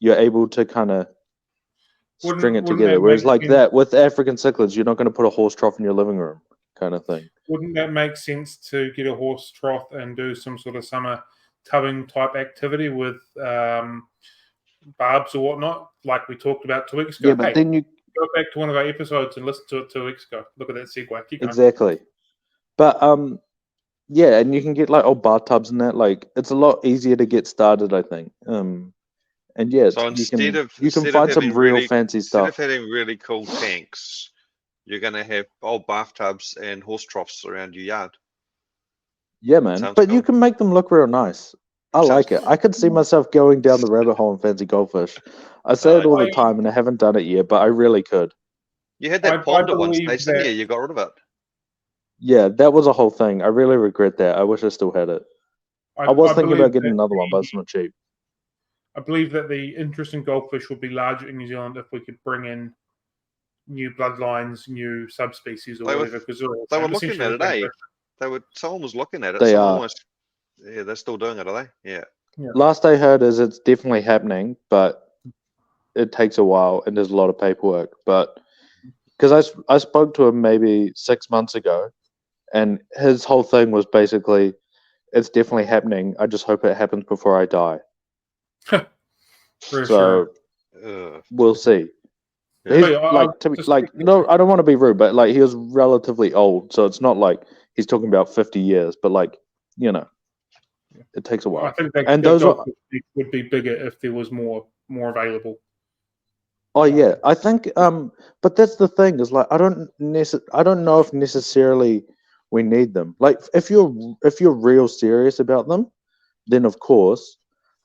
You're able to kind of string it together. Whereas like that with African cichlids, you're not going to put a horse trough in your living room, kind of thing. Wouldn't that make sense to get a horse trough and do some sort of summer tubbing type activity with barbs or whatnot, like we talked about 2 weeks ago? Yeah, but then you go back to one of our episodes and listen to it 2 weeks ago. Look at that segue. Keep going. Exactly. But yeah, and you can get like old bathtubs and that. Like it's a lot easier to get started, I think. And yeah, So you can instead of find some having real really fancy instead stuff. of having really cool tanks, you're gonna have old bathtubs and horse troughs around your yard. Yeah, man. Sounds But cool. you can make them look real nice. I Sounds like it. I could see myself going down the rabbit hole in fancy goldfish. I say it all the time, and I haven't done it yet, but I really could. You had I that pond at one believe stage, didn't you? that You got rid of it. Yeah, that was a whole thing. I really regret that. I wish I still had it. I was thinking believe about getting that another one, but it's not cheap. I believe that the interest in goldfish would be larger in New Zealand if we could bring in new bloodlines, new subspecies, or whatever. Because They were looking at it, eh? Someone was looking at it. They are. Almost. Yeah, they're still doing it, are they? Yeah. Last I heard is it's definitely happening, but it takes a while and there's a lot of paperwork. But because I spoke to him maybe 6 months ago, and his whole thing was basically, it's definitely happening. I just hope it happens before I die. So we'll see. Yeah. He's no, I don't want to be rude, but like he was relatively old, so it's not like he's talking about 50 years, but like, you know, it takes a while. I think that And those would be bigger if there was more available. Oh yeah, I think but that's the thing is like I don't know if necessarily we need them. Like if you're real serious about them, then of course.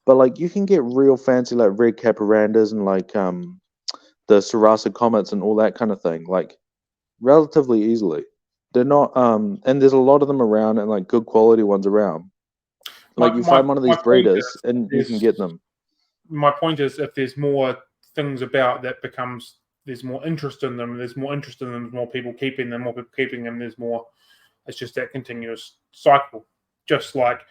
But like you can get real fancy like red caparandas and like the Sarasa comets and all that kind of thing, like relatively easily. They're not and there's a lot of them around and like good quality ones around. Like you find one of these breeders and you can get them. My point is if there's more things about that becomes there's more interest in them, there's more people keeping them, there's more, it's just that continuous cycle. Just like,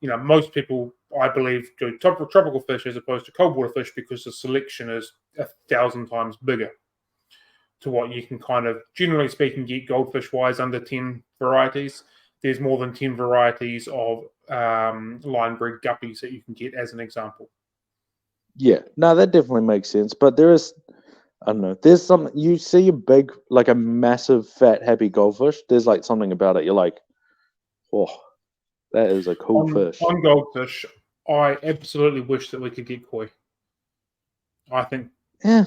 most people, I believe, do tropical fish as opposed to cold water fish because the selection is 1,000 times bigger to what you can kind of, generally speaking, get goldfish wise under 10 varieties. There's more than 10 varieties of line bred guppies that you can get as an example. Yeah, no, that definitely makes sense. But there is, I don't know, there's some, you see a big, like a massive, fat, happy goldfish, there's like something about it. You're like, oh, that is a cool fish. On goldfish, I absolutely wish that we could get koi. I think. Yeah,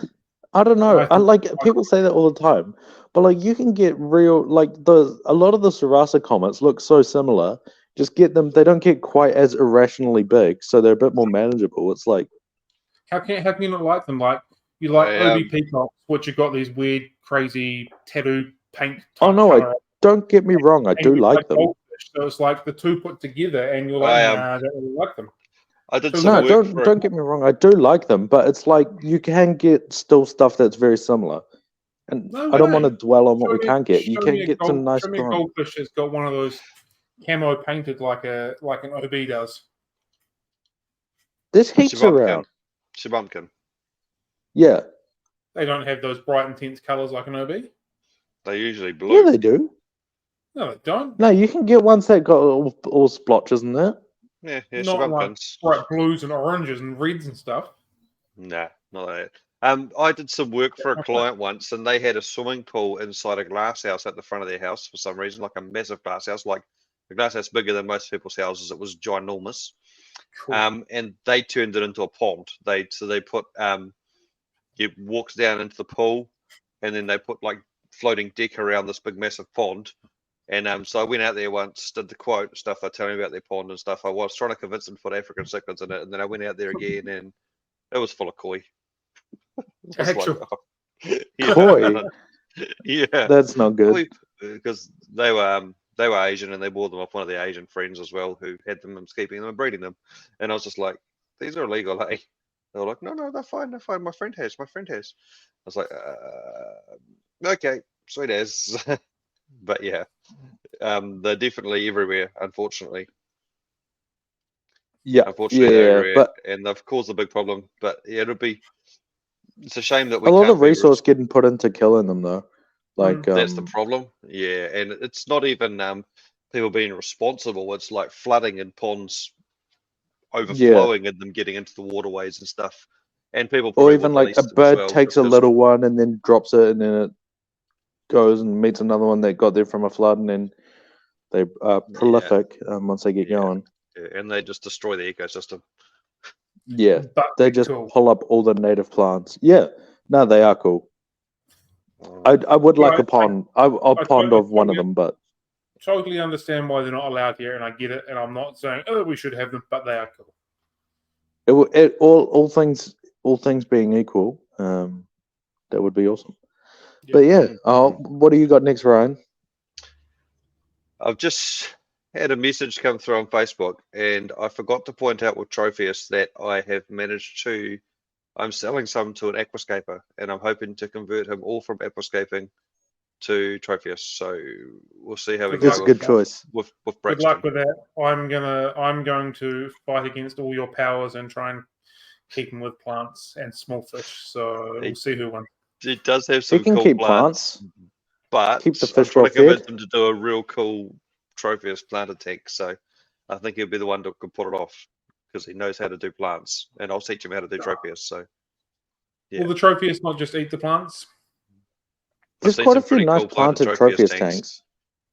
I don't know. I like people say that all the time, but like you can get real, like a lot of the Sarasa comets look so similar. Just get them, they don't get quite as irrationally big, so they're a bit more manageable. It's like, how can you not like them? Like you like OB peacocks, which have got these weird, crazy tattoo paint. Oh no, don't get me wrong. I do like them. Goldfish, so it's like the two put together, and you're like, nah, I don't really like them. I did some work don't get me wrong. I do like them, but it's like you can get still stuff that's very similar. And I don't want to dwell on what we can't get. You can get some nice. Show me a goldfish that's got one of those camo painted like an OB does. There's heaps around. Shibumpkin. Yeah. They don't have those bright, intense colours like an OB. They usually blue. Yeah, they do. No, they don't. No, you can get ones that got all splotches in there. Yeah, not like bright blues and oranges and reds and stuff. Nah, not that. I did some work for a client once, and they had a swimming pool inside a glass house at the front of their house for some reason, like a massive glass house, like the glass house bigger than most people's houses. It was ginormous. Cool. And they turned it into a pond. They put you walks down into the pool, and then they put like floating deck around this big massive pond. And so I went out there once, did the quote stuff. They told me about their pond and stuff. I was trying to convince them to put African cichlids in it, and then I went out there again, and it was full of koi. Koi? Yeah, that's not good. Because they were Asian, and they bought them off one of their Asian friends as well, who had them and keeping them and breeding them. And I was just like, these are illegal, eh? They were like, no, they're fine. My friend has. I was like, okay, sweet as. But yeah, they're definitely everywhere, unfortunately. Yeah, unfortunately, they're everywhere, and they've caused a big problem. But yeah, it's a shame that we a lot of resource getting put into killing them, though. Like that's the problem. Yeah, and it's not even people being responsible. It's like flooding in ponds, overflowing and them getting into the waterways and stuff. And people, or even like a bird takes a little one and then drops it, and then it goes and meets another one that got there from a flood, and then they are prolific once they get going. Yeah, and they just destroy the ecosystem. Yeah, But they they're just cool. pull up all the native plants. Yeah, no, they are cool. I would like a pond, a pond of one of them, but Totally understand why they're not allowed here, and I get it. And I'm not saying we should have them, but they are cool. all things being equal, that would be awesome. Yep. But yeah, what do you got next, Ryan? I've just had a message come through on Facebook, and I forgot to point out with Tropheus that I have managed to. I'm selling some to an aquascaper, and I'm hoping to convert him all from aquascaping to Tropheus. So we'll see how we That's go. a good choice. With Good Braxton. luck with that. I'm going to fight against all your powers and try and keep them with plants and small fish. So we'll see who wins. It does have some He can cool keep plants, but keep the I'm fish trying well to convince fed. him to do a real cool Tropheus planted tank. So I think he'll be the one that can put it off because he knows how to do plants, and I'll teach him how to do Tropheus. So yeah. Will the Tropheus not just eat the plants? There's seen quite some a few pretty nice cool planted Tropheus Tropheus tanks.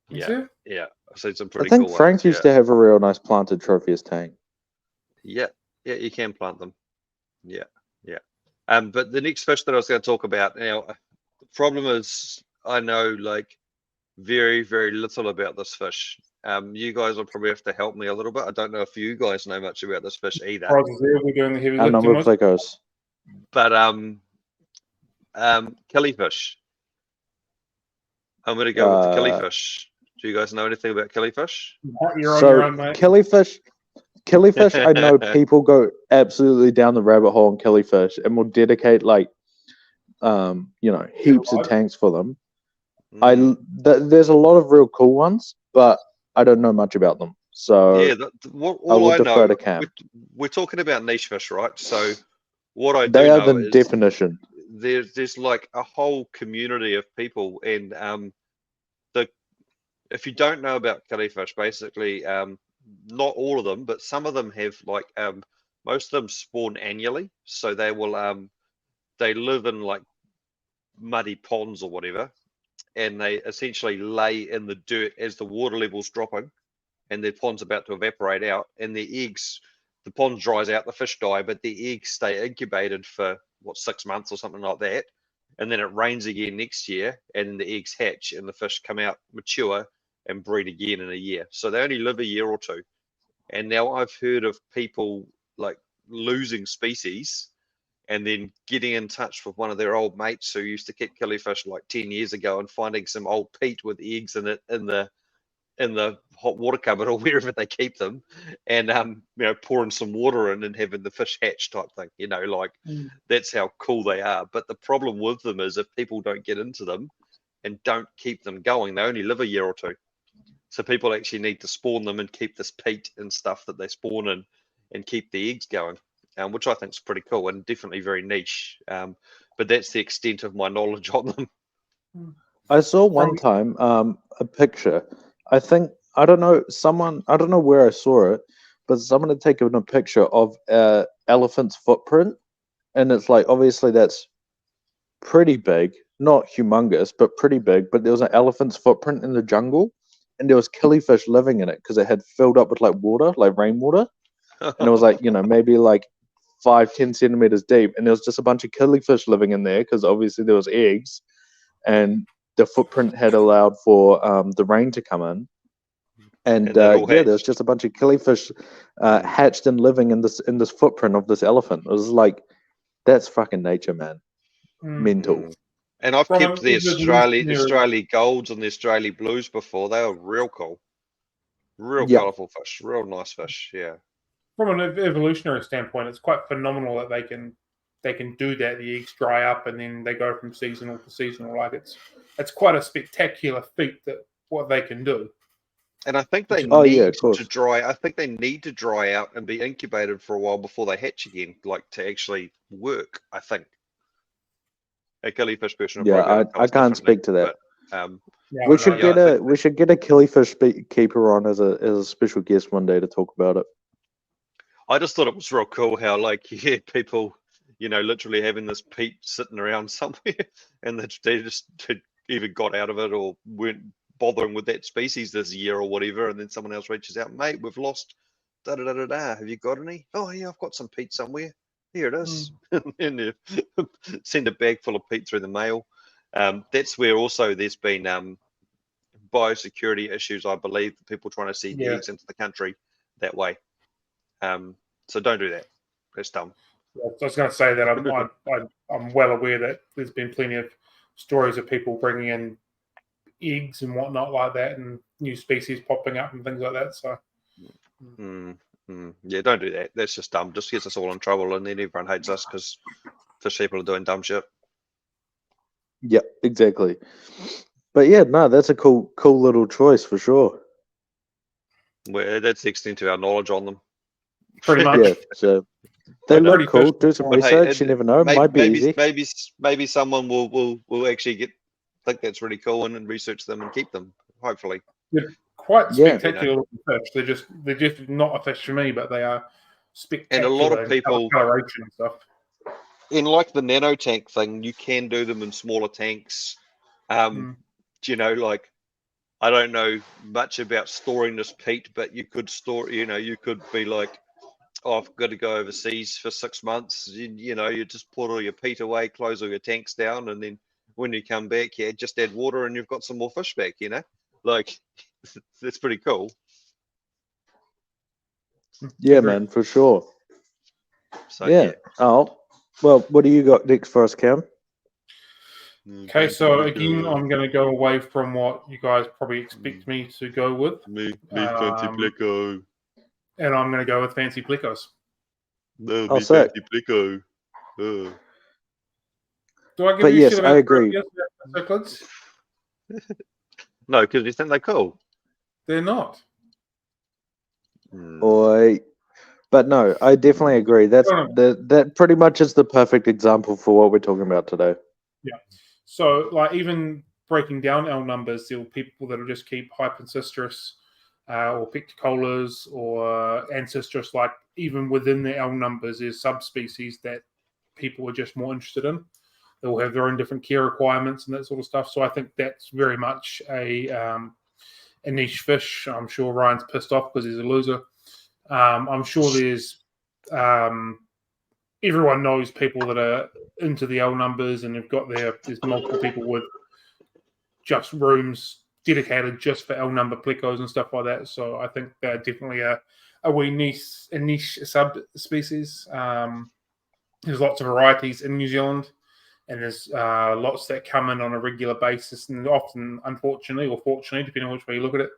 Yeah, yeah. I've seen some I pretty think cool Frank ones. used to have a real nice planted Tropheus tank. Yeah, you can plant them. Yeah. But the next fish that I was going to talk about now, the problem is I know like very, very little about this fish. You guys will probably have to help me a little bit. I don't know if you guys know much about this fish either. Prizes there. We're doing the heavy A lifting. number of plecos. But killifish. I'm going to go with the killifish. Do you guys know anything about killifish? You're on your own, mate. Killifish, I know people go absolutely down the rabbit hole on killifish and will dedicate like, heaps of tanks for them. There's a lot of real cool ones, but I don't know much about them. So yeah, all I defer know, to Cam. we're talking about niche fish, right? So what I They do are know the is definition. there's like a whole community of people, and if you don't know about killifish, basically, not all of them, but some of them have like most of them spawn annually, so they will they live in like muddy ponds or whatever, and they essentially lay in the dirt as the water level's dropping, and their pond's about to evaporate out, and their eggs, the pond dries out, the fish die, but the eggs stay incubated for 6 months or something like that, and then it rains again next year, and the eggs hatch, and the fish come out mature and breed again in a year. So they only live a year or two. And now I've heard of people like losing species and then getting in touch with one of their old mates who used to keep killifish like 10 years ago and finding some old peat with eggs in it in the hot water cupboard or wherever they keep them, and pouring some water in and having the fish hatch type thing. That's how cool they are. But the problem with them is if people don't get into them and don't keep them going, they only live a year or two. So people actually need to spawn them and keep this peat and stuff that they spawn in and keep the eggs going, which I think is pretty cool and definitely very niche. But that's the extent of my knowledge on them. I saw one time a picture. I don't know where I saw it, but someone had taken a picture of an elephant's footprint, and it's like obviously that's pretty big, not humongous, but pretty big. But there was an elephant's footprint in the jungle, and there was killifish living in it because it had filled up with like water, like rainwater, and it was like maybe like 5-10 centimeters deep, and there was just a bunch of killifish living in there because obviously there was eggs, and the footprint had allowed for the rain to come in, and there's just a bunch of killifish hatched and living in this footprint of this elephant. It was like, that's fucking nature, man. Mental. And I've kept the Australia golds and the Australia blues before. They were real cool, real colourful fish, real nice fish. Yeah. From an evolutionary standpoint, it's quite phenomenal that they can do that. The eggs dry up and then they go from seasonal to seasonal. Like it's quite a spectacular feat that what they can do. And I think they need to dry. I think they need to dry out and be incubated for a while before they hatch again, like to actually work. I think. A killifish person. I can't speak to that. But, we should get a killifish keeper on as a special guest one day to talk about it. I just thought it was real cool how like you had people, literally having this peat sitting around somewhere, and they just either got out of it or weren't bothering with that species this year or whatever, and then someone else reaches out, mate, we've lost da da da da da. Have you got any? Oh yeah, I've got some peat somewhere. Here it is. And you send a bag full of peat through the mail. That's where also there's been biosecurity issues, I believe, people trying to send eggs into the country that way. So don't do that. That's dumb. I was going to say that I'm well aware that there's been plenty of stories of people bringing in eggs and whatnot like that, and new species popping up and things like that. So, yeah, don't do that. That's just dumb. Just gets us all in trouble, and then everyone hates us because fish people are doing dumb shit. Yeah, exactly. But yeah, no, that's a cool little choice for sure. Well, that's the extent of our knowledge on them. Pretty much. Yeah, so they look cool. Do some research. You never know. Might be easy. Maybe someone will actually think that's really cool and research them and keep them. Hopefully. They're quite spectacular looking fish. They're just not a fish for me, but they are spectacular. And a lot of people coloration and stuff. In like the nano tank thing, you can do them in smaller tanks. You know, like I don't know much about storing this peat, but you could store. You could be like, oh, I've got to go overseas for 6 months. You know, you just put all your peat away, close all your tanks down, and then when you come back, just add water and you've got some more fish back, like that's pretty cool. Yeah, man, for sure. So yeah. Oh, well, what do you got next for us, Cam? Okay, so again, I'm going to go away from what you guys probably expect me to go with. Me fancy pleco. And I'm going to go with fancy plecos. No, me fancy pleco. Do I give you shit about I agree. cichlids? No, because you think they're cool. They're not. But no, I definitely agree. That pretty much is the perfect example for what we're talking about today. Yeah. So, like, even breaking down L numbers, there are people that will just keep hypensistrus or pecticolas or ancestris. Like, even within the L numbers, there's subspecies that people are just more interested in. They will have their own different care requirements and that sort of stuff. So I think that's very much a niche fish. I'm sure Ryan's pissed off because he's a loser. I'm sure there's everyone knows people that are into the L numbers and have got there's multiple people with just rooms dedicated just for L number plecos and stuff like that. So I think they're definitely a niche subspecies. There's lots of varieties in New Zealand, and there's lots that come in on a regular basis, and often, unfortunately or fortunately, depending on which way you look at it,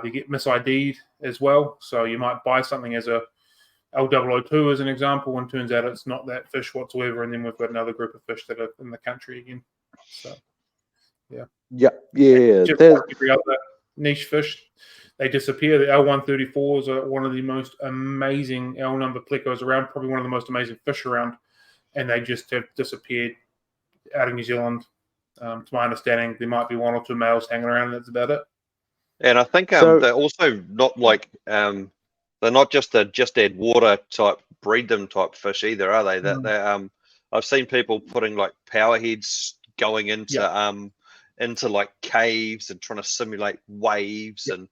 they get mis-ID'd as well. So you might buy something as a L002 as an example, and turns out it's not that fish whatsoever, and then we've got another group of fish that are in the country again. So, yeah. Just like every other niche fish, they disappear. The L134s are one of the most amazing L number plecos around, probably one of the most amazing fish around, and they just have disappeared out of New Zealand. To my understanding, there might be one or two males hanging around, and that's about it. And I think they're also not like they're not just a just add water type, breed them type fish either, are they? That I've seen people putting like power heads going into like caves and trying to simulate waves and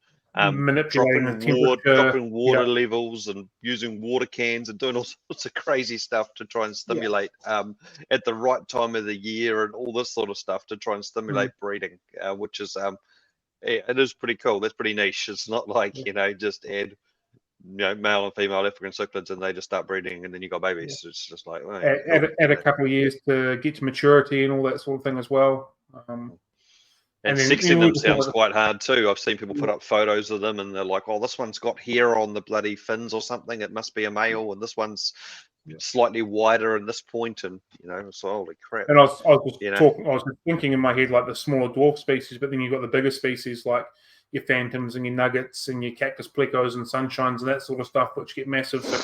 dropping water levels and using water cans and doing all sorts of crazy stuff to try and stimulate at the right time of the year and all this sort of stuff to try and stimulate breeding, which is it is pretty cool. That's pretty niche. It's not like just add male and female African Cichlids and they just start breeding and then you got babies. It's just like add a couple of years to get to maturity and all that sort of thing as well. And sexing them sounds quite hard too. I've seen people put up photos of them and they're like, oh, this one's got hair on the bloody fins or something. It must be a male. And this one's slightly wider in this point. And, so holy crap. And I was thinking in my head like the smaller dwarf species, but then you've got the bigger species like your phantoms and your nuggets and your cactus plecos and sunshines and that sort of stuff, which get massive. So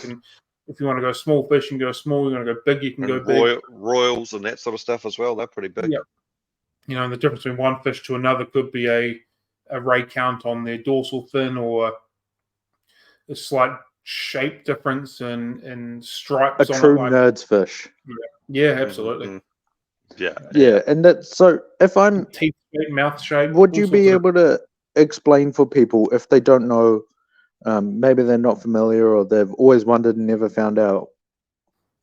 if you want to go small fish, you can go small. You want to go big, you can go big. Royals and that sort of stuff as well. They're pretty big. Yeah. And the difference between one fish to another could be a ray count on their dorsal fin or a slight shape difference and stripes. A true nerd's fish. Yeah, absolutely. Yeah, and that's so. If I'm teeth shape, mouth shape, would you be able to explain for people if they don't know maybe they're not familiar or they've always wondered and never found out.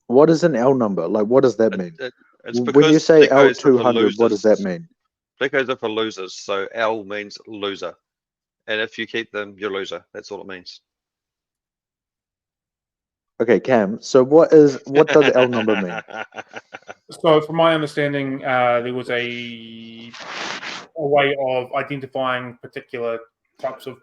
What is an L number? Like, what does that mean? It's When you because say plecos are for L200, what does that losers. mean? Plecos are for losers, so L means loser. And if you keep them, you're a loser. That's all it means. Okay, Cam. So what does L number mean? So, from my understanding, there was a way of identifying particular types of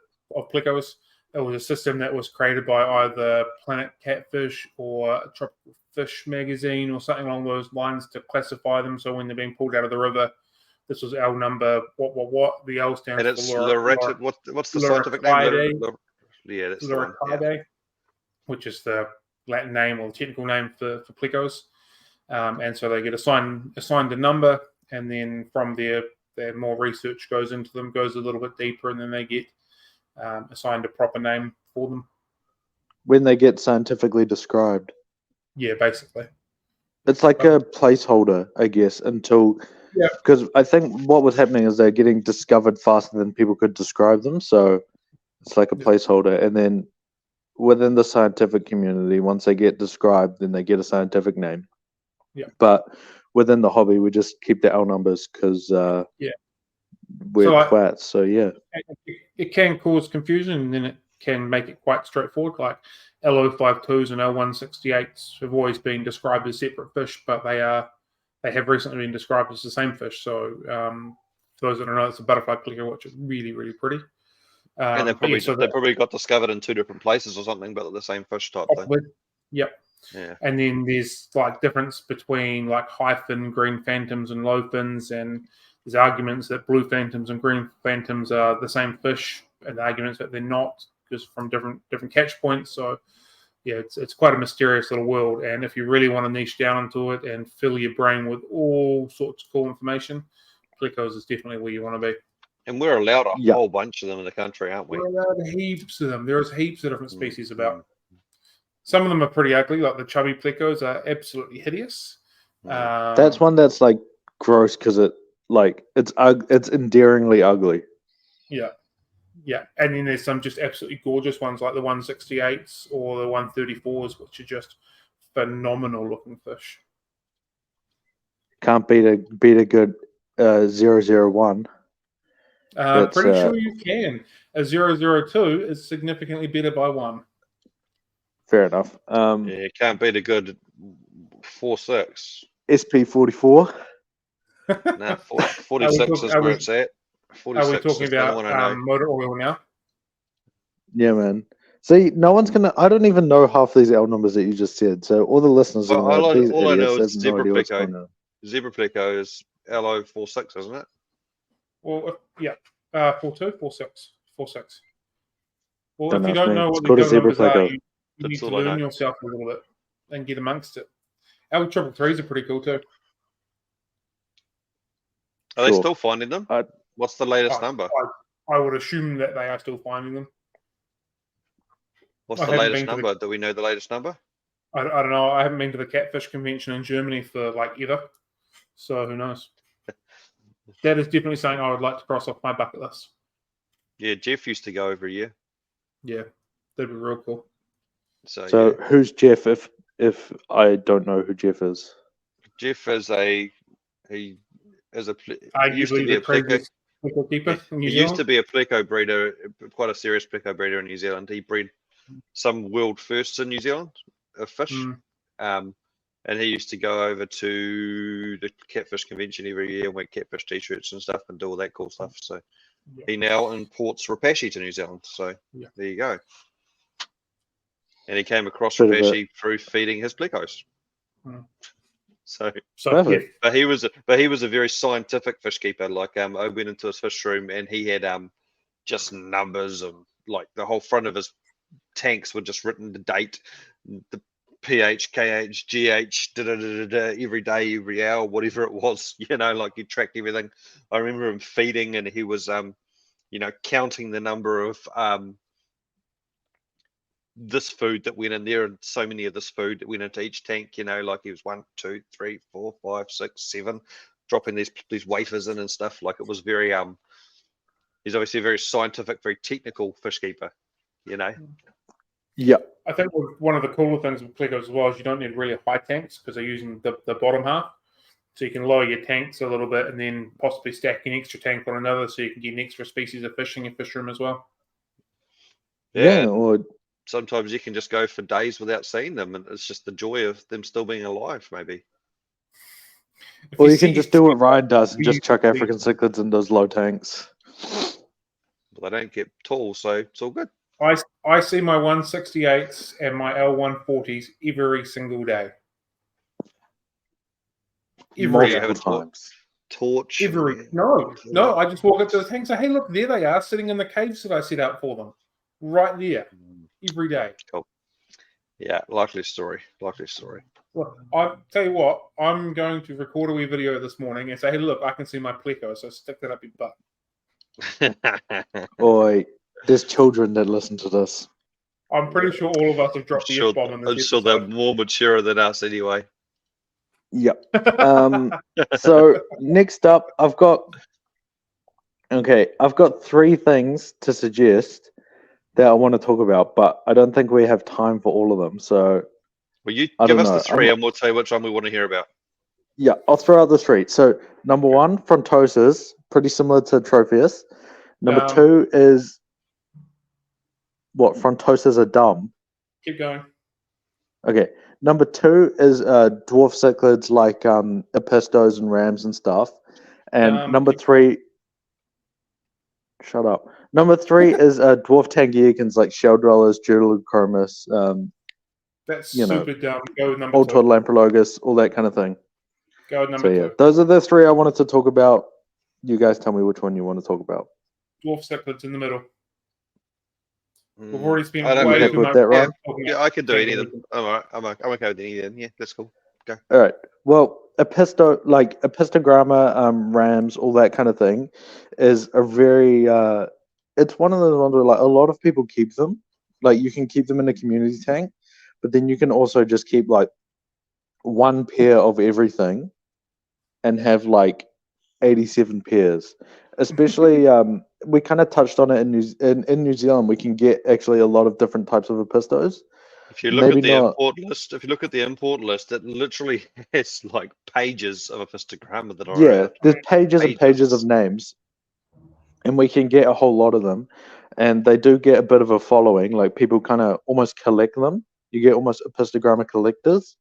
plecos. It was a system that was created by either Planet Catfish or Tropical Fish magazine or something along those lines to classify them. So when they're being pulled out of the river, this was L number what the L stands And for. it's what's the scientific name? Yeah, that's the one. Yeah. Which is the Latin name or the technical name for plecos. And so they get assigned a number, and then from there, more research goes into them, goes a little bit deeper, and then they get assigned a proper name for them. When they get scientifically described. Yeah, basically. It's like a placeholder, I guess, until... Yeah. Because I think what was happening is they're getting discovered faster than people could describe them, so it's like a placeholder. And then within the scientific community, once they get described, then they get a scientific name. Yeah. But within the hobby, we just keep the L numbers because we're twats. So yeah, it can cause confusion, and then it can make it quite straightforward. Like L052s and L168s have always been described as separate fish, but they have recently been described as the same fish. So for those that don't know, it's a butterfly pleco, which is really, really pretty. And they probably got discovered in two different places or something, but the same fish type thing. Yep. Yeah. And then there's like difference between like high fin green phantoms and low fins, and there's arguments that blue phantoms and green phantoms are the same fish, and arguments that they're not, just from different catch points. So yeah, it's quite a mysterious little world. And if you really want to niche down into it and fill your brain with all sorts of cool information, plecos is definitely where you want to be. And we're allowed a whole bunch of them in the country, aren't we? We're allowed heaps of them. There's heaps of different species about. Some of them are pretty ugly, like the chubby plecos are absolutely hideous. That's one that's like gross because it's endearingly ugly. Yeah. Yeah, and then there's some just absolutely gorgeous ones like the 168s or the 134s, which are just phenomenal looking fish. Can't beat a good 001. Pretty sure you can. A 002 is significantly better by one. Fair enough. Yeah, can't beat a good 46. SP44. No, 46 is where it's at. 46 are we talking about motor oil now? Yeah, man. See, no one's gonna. I don't even know half these L numbers that you just said. So all the listeners are all I know is have no idea what's going on. Zebra pleco is LO46, isn't it? Well, yeah, 42, 46, 46. Well, Don't if you don't know what the the numbers are, you That's need to all I learn know. yourself a little bit and get amongst it. L333s are pretty cool too. Are they still finding them? What's the latest number? I would assume that they are still finding them. What's the latest number? Do we know the latest number? I don't know. I haven't been to the catfish convention in Germany for like ever. So who knows? That is definitely something I would like to cross off my bucket list. Yeah, Jeff used to go every year. Yeah, that'd be real cool. So yeah. Who's Jeff? If I don't know who Jeff is, Jeff is he used to be a pleco keeper in New Zealand. He used to be a pleco breeder, quite a serious pleco breeder in New Zealand. He bred some world firsts in New Zealand of fish. And he used to go over to the catfish convention every year and wear catfish t-shirts and stuff and do all that cool stuff. So he now imports Rapashi to New Zealand. So there you go. And he came across Rapashi through feeding his plecos. So but he was a very scientific fish keeper. Like I went into his fish room and he had just numbers and like the whole front of his tanks were just written the date, the pH, KH, GH, every day, every hour, whatever it was, like he tracked everything. I remember him feeding and he was counting the number of this food that went in there and so many of this food that went into each tank, like he was 1, 2, 3, 4, 5, 6, 7, dropping these wafers in and stuff. Like it was very he's obviously a very scientific, very technical fish keeper. you know. Yeah. I think one of the cooler things with plecos as well is you don't need really high tanks because they're using the bottom half. So you can lower your tanks a little bit and then possibly stack an extra tank on another so you can get an extra species of fish in your fish room as well. Yeah, or sometimes you can just go for days without seeing them, and it's just the joy of them still being alive, maybe. or you can just do what Ryan does and just chuck African cichlids in those low tanks. Well, they don't get tall, so it's all good. I see my 168s and my L140s every single day. Multiple times. Torch. No, I just walk up to the tank and say, hey, look, there they are sitting in the caves that I set out for them. Right there. Every day. Cool. Yeah, likely story. Well, I tell you what, I'm going to record a wee video this morning and say, hey, look, I can see my pleco, so stick that up your butt. Boy, there's children that listen to this. I'm pretty sure all of us have dropped the F-bomb in this episode. I'm sure they're more mature than us anyway. Yep. So next up, I've got 3 things to suggest that I want to talk about, but I don't think we have time for all of them. So, well, you give us the 3, and we'll tell you which one we want to hear about. Yeah, I'll throw out the 3. So, number 1, Frontosis, pretty similar to Tropheus. Number 2 is what? Frontosis are dumb. Keep going. Okay. Number 2 is dwarf cichlids like epistos and rams and stuff. And number 3, shut up. Number 3 is dwarf tangiacans like shell dwellers, Julilochromis, that's super dumb. Go with number Old 2. Todd Lamprologus, all that kind of thing. Go with number 2. Those are the 3 I wanted to talk about. You guys tell me which one you want to talk about. Dwarf cichlids in the middle. We've already spent way too much time. Yeah, I can do any of them. I'm all right. I'm okay with any of them. Yeah, that's cool. Go. All right. Well, epistogramma, rams, all that kind of thing, is a very. It's one of those ones where a lot of people keep them. Like you can keep them in a community tank, but then you can also just keep 1 pair of everything, and have 87 pairs. Especially, we kind of touched on it in New Zealand. We can get actually a lot of different types of epistos. If you look at the import list, it literally has pages of epistogramma that are around. There's pages and pages of names, and we can get a whole lot of them. And they do get a bit of a following. Like people kind of almost collect them. You get almost epistogramma collectors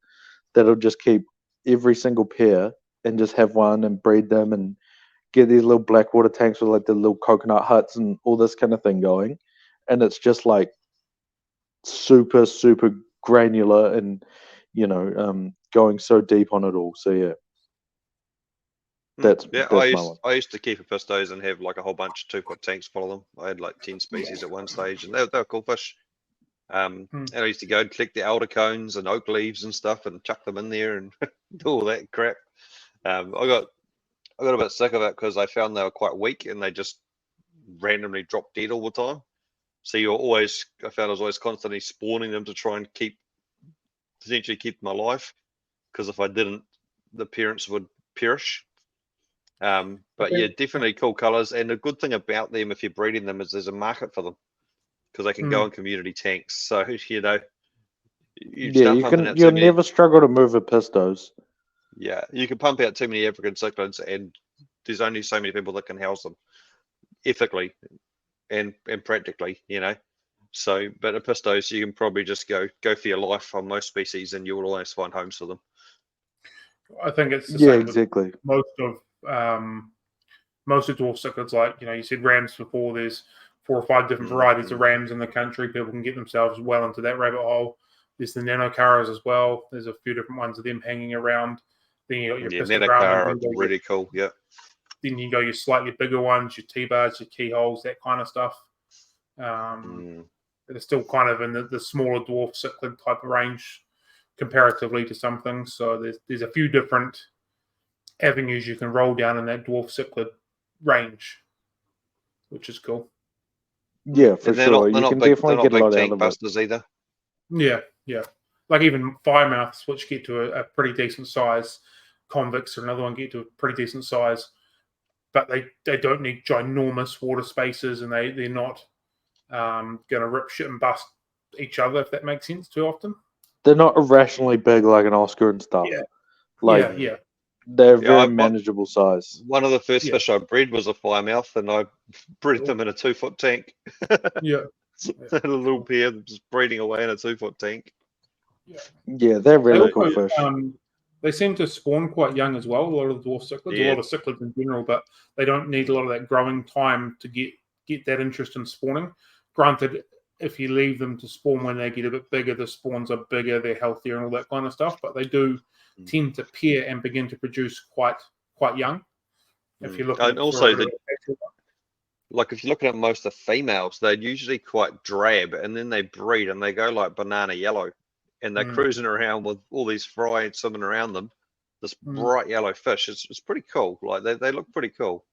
that'll just keep every single pair and just have one and breed them and get these little black water tanks with the little coconut huts and all this kind of thing going. And it's just super, super granular and, going so deep on it all. So yeah. That's I used to keep epistos and have a whole bunch of 2-foot tanks full of them. I had 10 species at one stage, and they were cool fish. And I used to go and collect the elder cones and oak leaves and stuff and chuck them in there and do all that crap. I got a bit sick of it because I found they were quite weak and they just randomly dropped dead all the time. So I found I was always constantly spawning them to try and potentially keep them alive, because if I didn't, the parents would perish. But yeah, definitely cool colors. And the good thing about them, if you're breeding them, is there's a market for them because they can go in community tanks. So you'll never struggle to move epistos. Yeah, you can pump out too many African cichlids, and there's only so many people that can house them ethically and practically, So, but epistos, you can probably just go for your life on most species, and you will always find homes for them. I think it's the same exactly. With most of dwarf cichlids. You said rams before. There's 4 or 5 different varieties of rams in the country. People can get themselves well into that rabbit hole. There's the nanocaras as well. There's a few different ones of them hanging around. Then you got your nanocara, really cool. Yeah. Then you go your slightly bigger ones, your T-bars, your keyholes, that kind of stuff. They're still kind of in the smaller dwarf cichlid type of range comparatively to some things. So there's a few different avenues you can roll down in that dwarf cichlid range, which is cool. Yeah, for sure. You can definitely get a lot out of busters either. Yeah. Even firemouths, which get to a pretty decent size. Convicts are another one, get to a pretty decent size. But they don't need ginormous water spaces, and they're not going to rip shit and bust each other, if that makes sense, too often. They're not irrationally big like an Oscar and stuff. Yeah. Like, yeah. they're very manageable size. One of the first fish I bred was a firemouth, and I bred them in a 2-foot tank. Yeah. A little pair just breeding away in a 2-foot tank. Yeah, they're really cool fish. They seem to spawn quite young as well. A lot of the dwarf cichlids, a lot of cichlids in general, but they don't need a lot of that growing time to get that interest in spawning. Granted, if you leave them to spawn when they get a bit bigger, the spawns are bigger, they're healthier, and all that kind of stuff. But they do tend to pair and begin to produce quite young. If you look at also like if you're looking at most of the females, they're usually quite drab, and then they breed and they go like banana yellow, and they're cruising around with all these fry swimming around them, this bright yellow fish. It's pretty cool. Like they look pretty cool.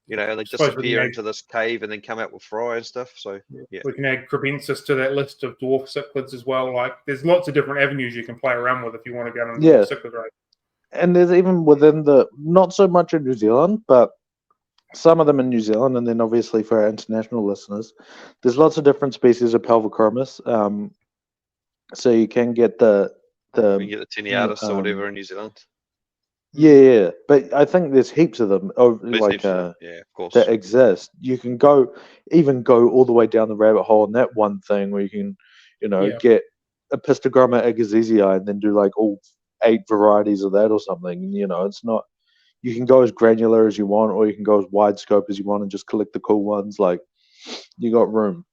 You know, they disappear into this cave and then come out with fry and stuff. So we can add kribensis to that list of dwarf cichlids as well. Like there's lots of different avenues you can play around with if you want to go into the cichlid race. And there's even within the, not so much in New Zealand, but some of them in New Zealand, and then obviously for our international listeners, there's lots of different species of pelvichromis. So you can get the tiniatus or whatever in New Zealand. Yeah, but I think there's heaps of them. Of course, that exist. You can even go all the way down the rabbit hole in that one thing, where you can, get a Pistogramma agassizii and then do like all 8 varieties of that or something. It's not. You can go as granular as you want, or you can go as wide scope as you want and just collect the cool ones. Like, you got room.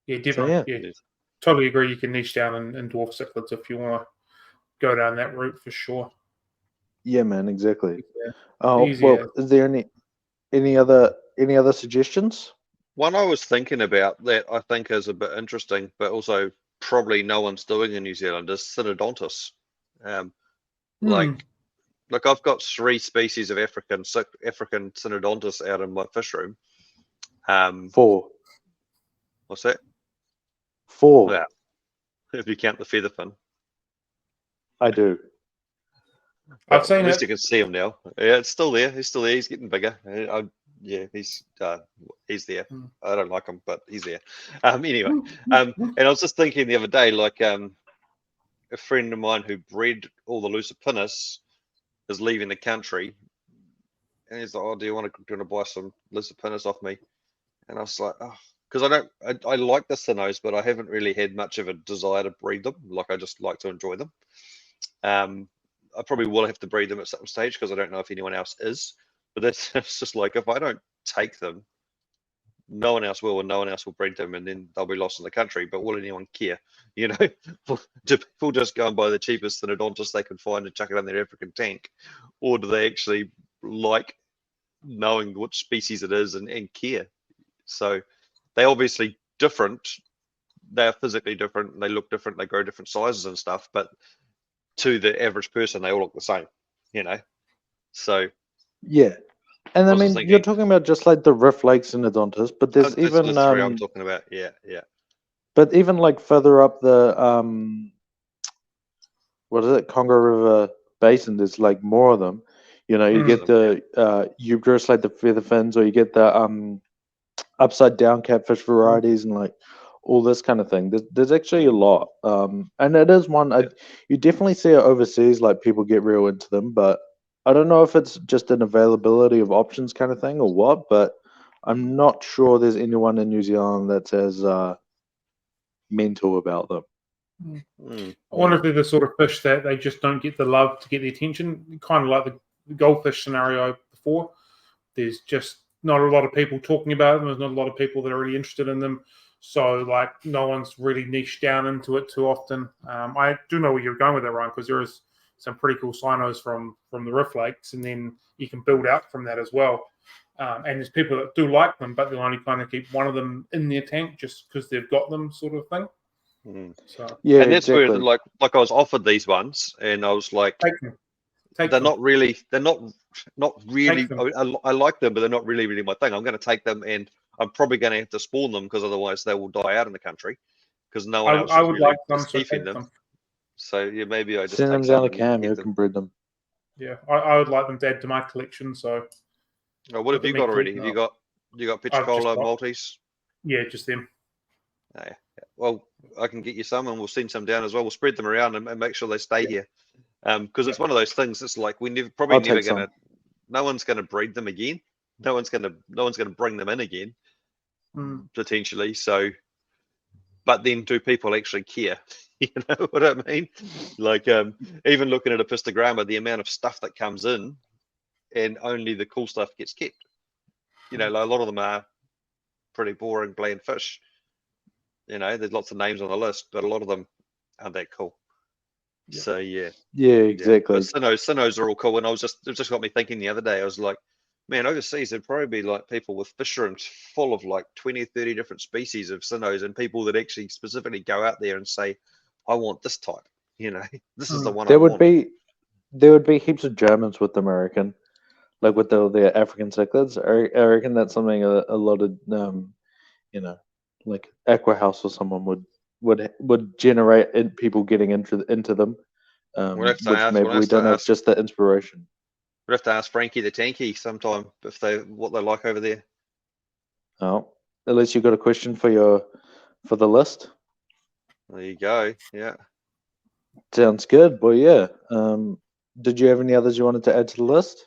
Yeah, definitely. So, totally agree. You can niche down in dwarf cichlids if you want to go down that route for sure. Yeah, man, exactly. Well, is there any other suggestions? One I was thinking about that I think is a bit interesting, but also probably no one's doing in New Zealand is Synodontis. Like I've got 3 species of African Synodontis out in my fish room. 4. What's that? 4. Yeah, if you count the featherfin. I do. I've seen at least you can see him now. Yeah, it's still there. He's still there. He's getting bigger. He's there. I don't like him, but he's there. Anyway, and I was just thinking the other day, like a friend of mine who bred all the Lucipinnus is leaving the country, and he's like, "Oh, do you want to buy some Lucipinnus off me?" And I was like, "Oh." Because I like the Synos, but I haven't really had much of a desire to breed them. Like I just like to enjoy them. I probably will have to breed them at some stage because I don't know if anyone else is. But it's just like if I don't take them, no one else will, and no one else will breed them, and then they'll be lost in the country. But will anyone care? Do people just go and buy the cheapest Synodontis they can find and chuck it in their African tank, or do they actually like knowing which species it is and care? So they're obviously different. They're physically different. They look different. They grow different sizes and stuff. But to the average person, they all look the same. So yeah. And I mean, you're talking about just like the Rift Lake Synodontis, but there's even the 3 I'm talking about. Yeah. But even like further up the what is it, Congo River Basin? There's like more of them. You get the Ubris, like the feather fins, or you get the upside down catfish varieties, and like all this kind of thing. There's actually a lot, and it is one you definitely see it overseas. Like people get real into them, but I don't know if it's just an availability of options kind of thing or what. But I'm not sure there's anyone in New Zealand that's as mental about them. I wonder if they're the sort of fish that they just don't get the love to get the attention. Kind of like the goldfish scenario before. There's just not a lot of people talking about them. There's not a lot of people that are really interested in them. So, like, no one's really niched down into it too often. I do know where you're going with that, Ryan, because there is some pretty cool cynos from the Rift Lakes, and then you can build out from that as well. And there's people that do like them, but they'll only kind of keep one of them in their tank just because they've got them, sort of thing. So yeah, and that's where like I was offered these ones, and I was like, they're not really. I like them, but they're not really my thing. I'm going to take them, and I'm probably going to have to spawn them because otherwise they will die out in the country because no one else is really like them, keeping them. So yeah, maybe I just send them down to Cam. You can breed them. Yeah, I would like them to add to my collection. So, what have you got already? Have you got Petricola Maltese? Yeah, just them. Yeah. Well, I can get you some, and we'll send some down as well. We'll spread them around and make sure they stay here. Because it's one of those things. It's like we never probably I'll never take some. gonna. No one's gonna breed them again. No one's gonna bring them in again. Potentially. So, but then do people actually care? You know what I mean? Like, even looking at a pistogramma, the amount of stuff that comes in, and only the cool stuff gets kept. You know, like a lot of them are pretty boring, bland fish. You know, there's lots of names on the list, but a lot of them aren't that cool. Yeah. So yeah, exactly. But Sinnohs are all cool, and it just got me thinking the other day. I was like, man, overseas there'd probably be like people with fish rooms full of like 20 or 30 different species of Sinnohs, and people that actually specifically go out there and say, I want this type. You know, this is the one I want. There would be heaps of Germans with them, I reckon. Like with the African cichlids. I reckon that's something a lot of you know, like Aqua House or someone would generate people getting into them. We'll have to which ask- maybe we'll have we to don't have ask- just the inspiration. We'll have to ask Frankie the Tanky sometime what they like over there. Oh, at least you got a question for the list. There you go. Yeah. Sounds good, boy. Yeah. Did you have any others you wanted to add to the list?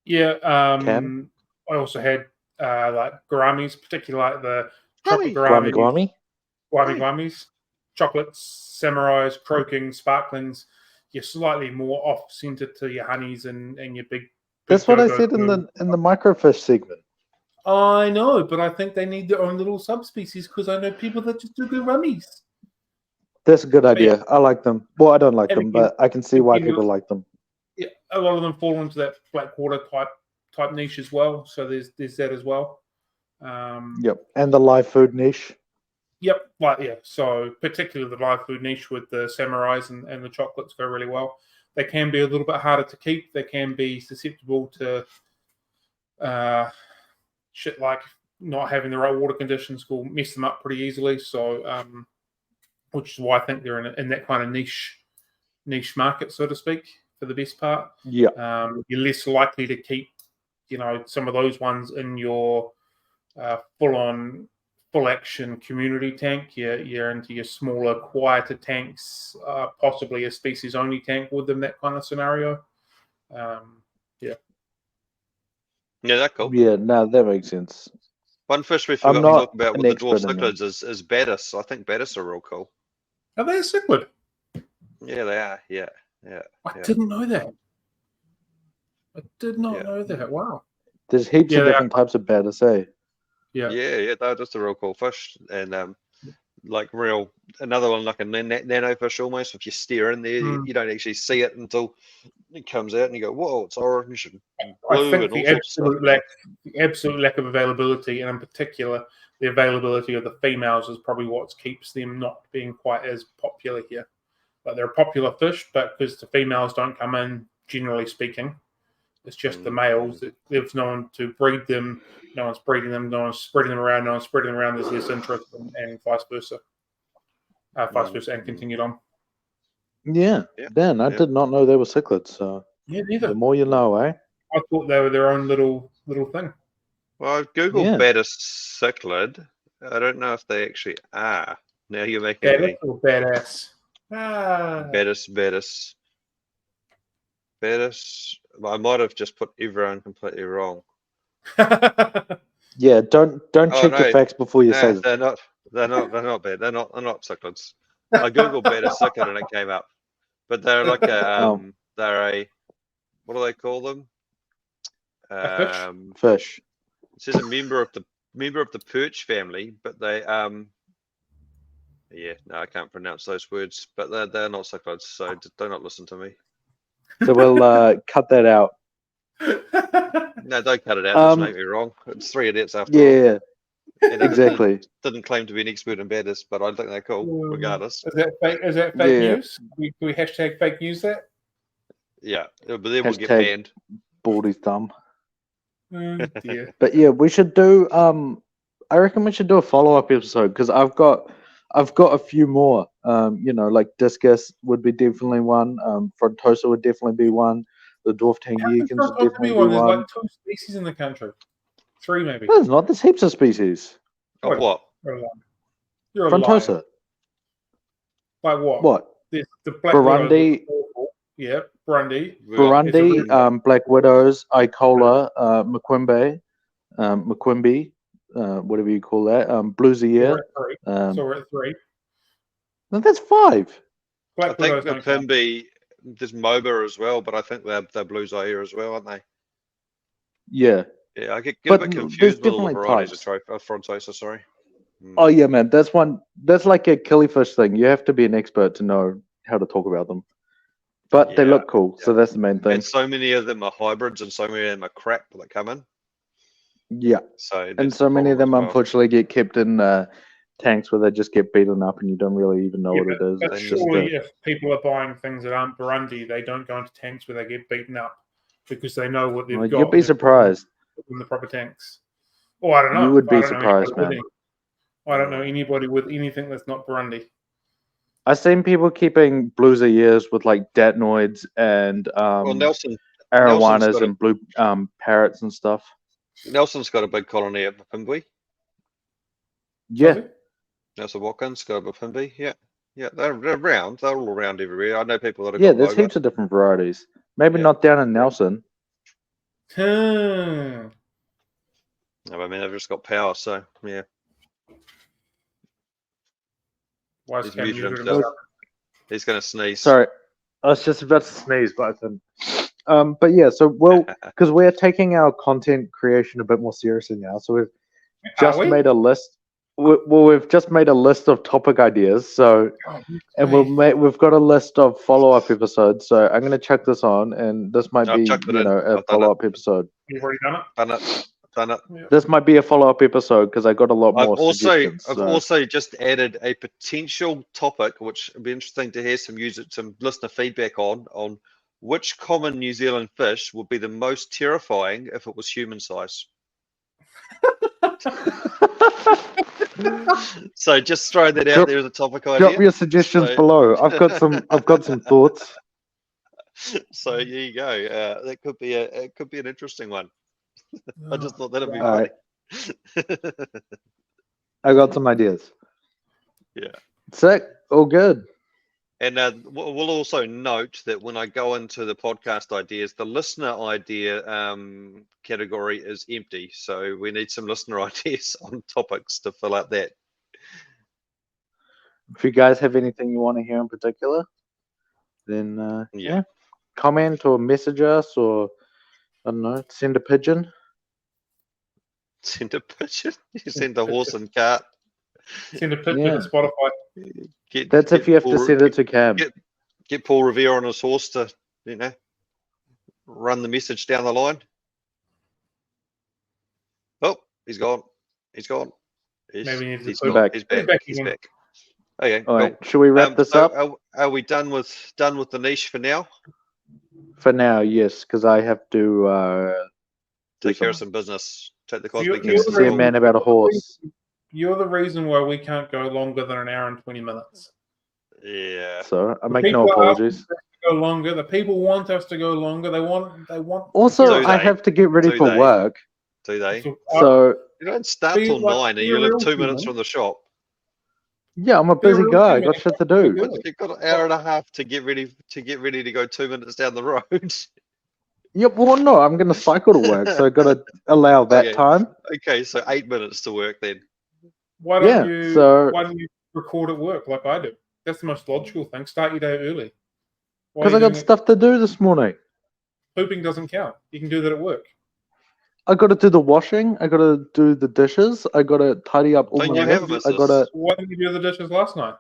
Yeah. Cam? I also had like gouramis, particularly like the chocolate Gourami. gouramis, Guami? gouramis, chocolates, samurais, croakings, sparklings. You're slightly more off-centered to your honeys and your big. That's what I dodo said in blue. the microfish segment. I know, but I think they need their own little subspecies because I know people that just do gouramis. That's a good idea. I like them. Well, I don't like And them, again- but I can see why again, people like them. Yeah, a lot of them fall into that black water type niche as well. So there's that as well. Yep. And the live food niche. Yep, so particularly the live food niche with the samurais and the chocolates go really well. They can be a little bit harder to keep. They can be susceptible to shit like not having the right water conditions will mess them up pretty easily. So, which is why I think they're in that kind of niche market, so to speak, for the best part. Yeah. You're less likely to keep, some of those ones in your full action community tank. You're into your smaller, quieter tanks, possibly a species only tank with them, that kind of scenario. Yeah, that's cool. Yeah, no, that makes sense. One fish we I'm forgot to not talk about an with the dwarf expert in them. cichlids is Batis. I think Batis are real cool. Are they a cichlid? Yeah, they are. Yeah. I didn't know that. I did not know that. Wow. There's heaps of different types of batis, eh? Yeah. They're just a real cool fish, and like another one like a nano fish almost. If you steer in there, you don't actually see it until it comes out, and you go, "Whoa, it's orange and blue I think and all the sorts of stuff." absolute lack of availability, and in particular, the availability of the females is probably what keeps them not being quite as popular here. But they're a popular fish, but because the females don't come in, generally speaking, it's just the males. There's no one to breed them. No one's breeding them. No one's spreading them around. No one's spreading them around. There's less interest, and vice versa. And continued on. Yeah. Dan, I did not know they were cichlids. So Yeah, neither. the more you know, eh? I thought they were their own little thing. Well, I've googled Batis cichlid. I don't know if they actually are. Now you're making Batis me. or badass? Batis. I might have just put everyone completely wrong. Yeah, don't check your facts before you say they're not bad. They're not cichlids. I googled Batis cichlid and it came up. But they're like they're a, what do they call them? Fish. It says a member of the perch family, but they I can't pronounce those words, but they're not cichlids, so do not listen to me. So we'll cut that out. No, don't cut it out. Just make me wrong. It's 3 idiots after all. Yeah, And exactly. Didn't claim to be an expert in Batis, but I think they're cool, regardless. Is that fake news? Can we hashtag fake news that? Yeah, but then we'll get banned. Baldy's thumb. Dear. But yeah, we should do. I reckon we should do a follow-up episode because I've got a few more. Like discus would be definitely one. Frontosa would definitely be one. The dwarf tangierkins would definitely be one. There's like 2 species in the country. 3 maybe. No, there's not. There's heaps of species. Of what? You're a liar. You're a liar. Frontosa. Like what? What? The black Burundi. widows are awful. Yeah, Burundi. Burundi, Black Widows, Icola, Maquimbe, whatever you call that, Bluesier. So we're at 3. No, that's 5. Black I think widows don't count. Maquimbe, there's MOBA as well, but I think they're Blues Eye as well, aren't they? Yeah. Yeah, I get a But bit there's confused with all the different varieties types. of Frontosa, sorry. Oh yeah, man. That's like a killifish thing. You have to be an expert to know how to talk about them. But they look cool, so that's the main thing. And so many of them are hybrids, and so many of them are crap that come in. Yeah. So and so many of them unfortunately get kept in tanks where they just get beaten up and you don't really even know what it is. But It's surely if people are buying things that aren't Burundi, they don't go into tanks where they get beaten up because they know what they've got. You'd be surprised. In the proper tanks. Oh, I don't know. You would be surprised, man. I don't know anybody with anything that's not Burundi. I've seen people keeping blues ears with like datnoids and arowanas and blue parrots and stuff. Nelson's got a big colony at Maquimbe. Yeah. Nelson Watkins got a Maquimbe. Yeah. Yeah, they're around. They're all around everywhere. I know people that have Yeah, got there's MOBA. heaps of different varieties. Maybe not down in Nelson. No, I mean, they've just got power, so yeah. He's muted himself. He's going to sneeze. Sorry, I was just about to sneeze, but I couldn't. But yeah, so because we're taking our content creation a bit more seriously now, so we've just made a list. We've just made a list of topic ideas. So, and we've got a list of follow-up episodes. So I'm going to check this on, and this might be a follow-up episode. You've already done it. Done it. This might be a follow-up episode because I got a lot more suggestions. I've also just added a potential topic, which would be interesting to hear some listener feedback on which common New Zealand fish would be the most terrifying if it was human size. So just throwing that out there as a topic idea. Drop your suggestions below. I've got some thoughts. So there you go. That could be an interesting one. I just thought that'd be funny. I got some ideas. Yeah. Sick. All good. And we'll also note that when I go into the podcast ideas, the listener idea category is empty. So we need some listener ideas on topics to fill out that. If you guys have anything you want to hear in particular, then comment or message us, or I don't know, send a pigeon. Send a pigeon? You send a horse and cart. Send a picture to Spotify. That's if you have to send it to Cam. Get Paul Revere on his horse to, run the message down the line. Oh, he's gone. He's gone. He's back. He's back. He's back. Okay. All right. Should we wrap this up? Are we done with the niche for now? For now, yes, because I have to take care of some business. Take the cosmic. See a man about a horse. You're the reason why we can't go longer than an hour and 20 minutes. Yeah. So I make no apologies. Go longer. The people want us to go longer. They want. Also, I have to get ready for work. Do they? So you don't start till 9, and you live 2 minutes from the shop. Yeah, I'm a busy guy. I got shit to do. You've got an hour and a half to get ready to go 2 minutes down the road. Yep. Well, no, I'm going to cycle to work, so I've got to allow that time. Okay, so 8 minutes to work then. Why don't you record at work like I do? That's the most logical thing. Start your day early. Because I got stuff to do this morning. Pooping doesn't count. You can do that at work. I got to do the washing. I got to do the dishes. I got to tidy up all my mess. I got to. Why didn't you do the dishes last night?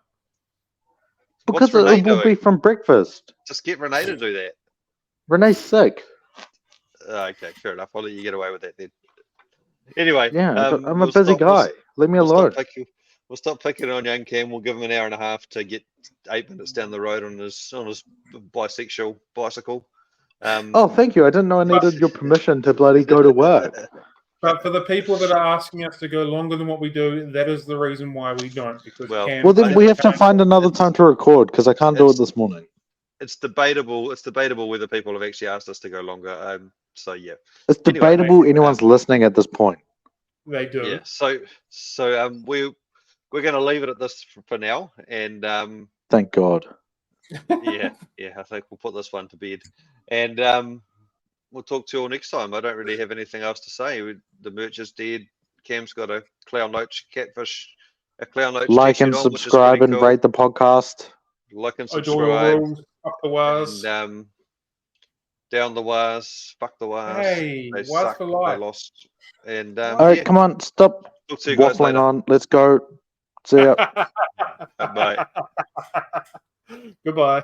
Because it will be from breakfast. Just get Renee to do that. Renee's sick. Okay, fair enough. I'll let you get away with that then. Anyway, I'm a busy guy. Leave me alone. We'll stop picking on young Cam. We'll give him an hour and a half to get 8 minutes down the road on his bisexual bicycle. Oh, thank you. I didn't know I needed your permission to bloody go to work. But for the people that are asking us to go longer than what we do, that is the reason why we don't. Because well, then we have to find another time to record because I can't do it this morning. It's debatable. It's debatable whether people have actually asked us to go longer. So yeah, it's debatable. Anyone's listening at this point. They do. Yeah. So we're going to leave it at this for now, and Thank God. yeah, I think we'll put this one to bed, and we'll talk to you all next time. I don't really have anything else to say. The merch is dead. Cam's got a clown note catfish, a clown note Like t-shirt and on, which is subscribe pretty and cool. rate the podcast. Like and Adore the subscribe. rules, fuck the wars. And down the wires, fuck the wires. Hey, They wars suck. for They life. lost. And All right, come on, stop talk to you guys waffling later. on. Let's go. See ya. Bye. Goodbye.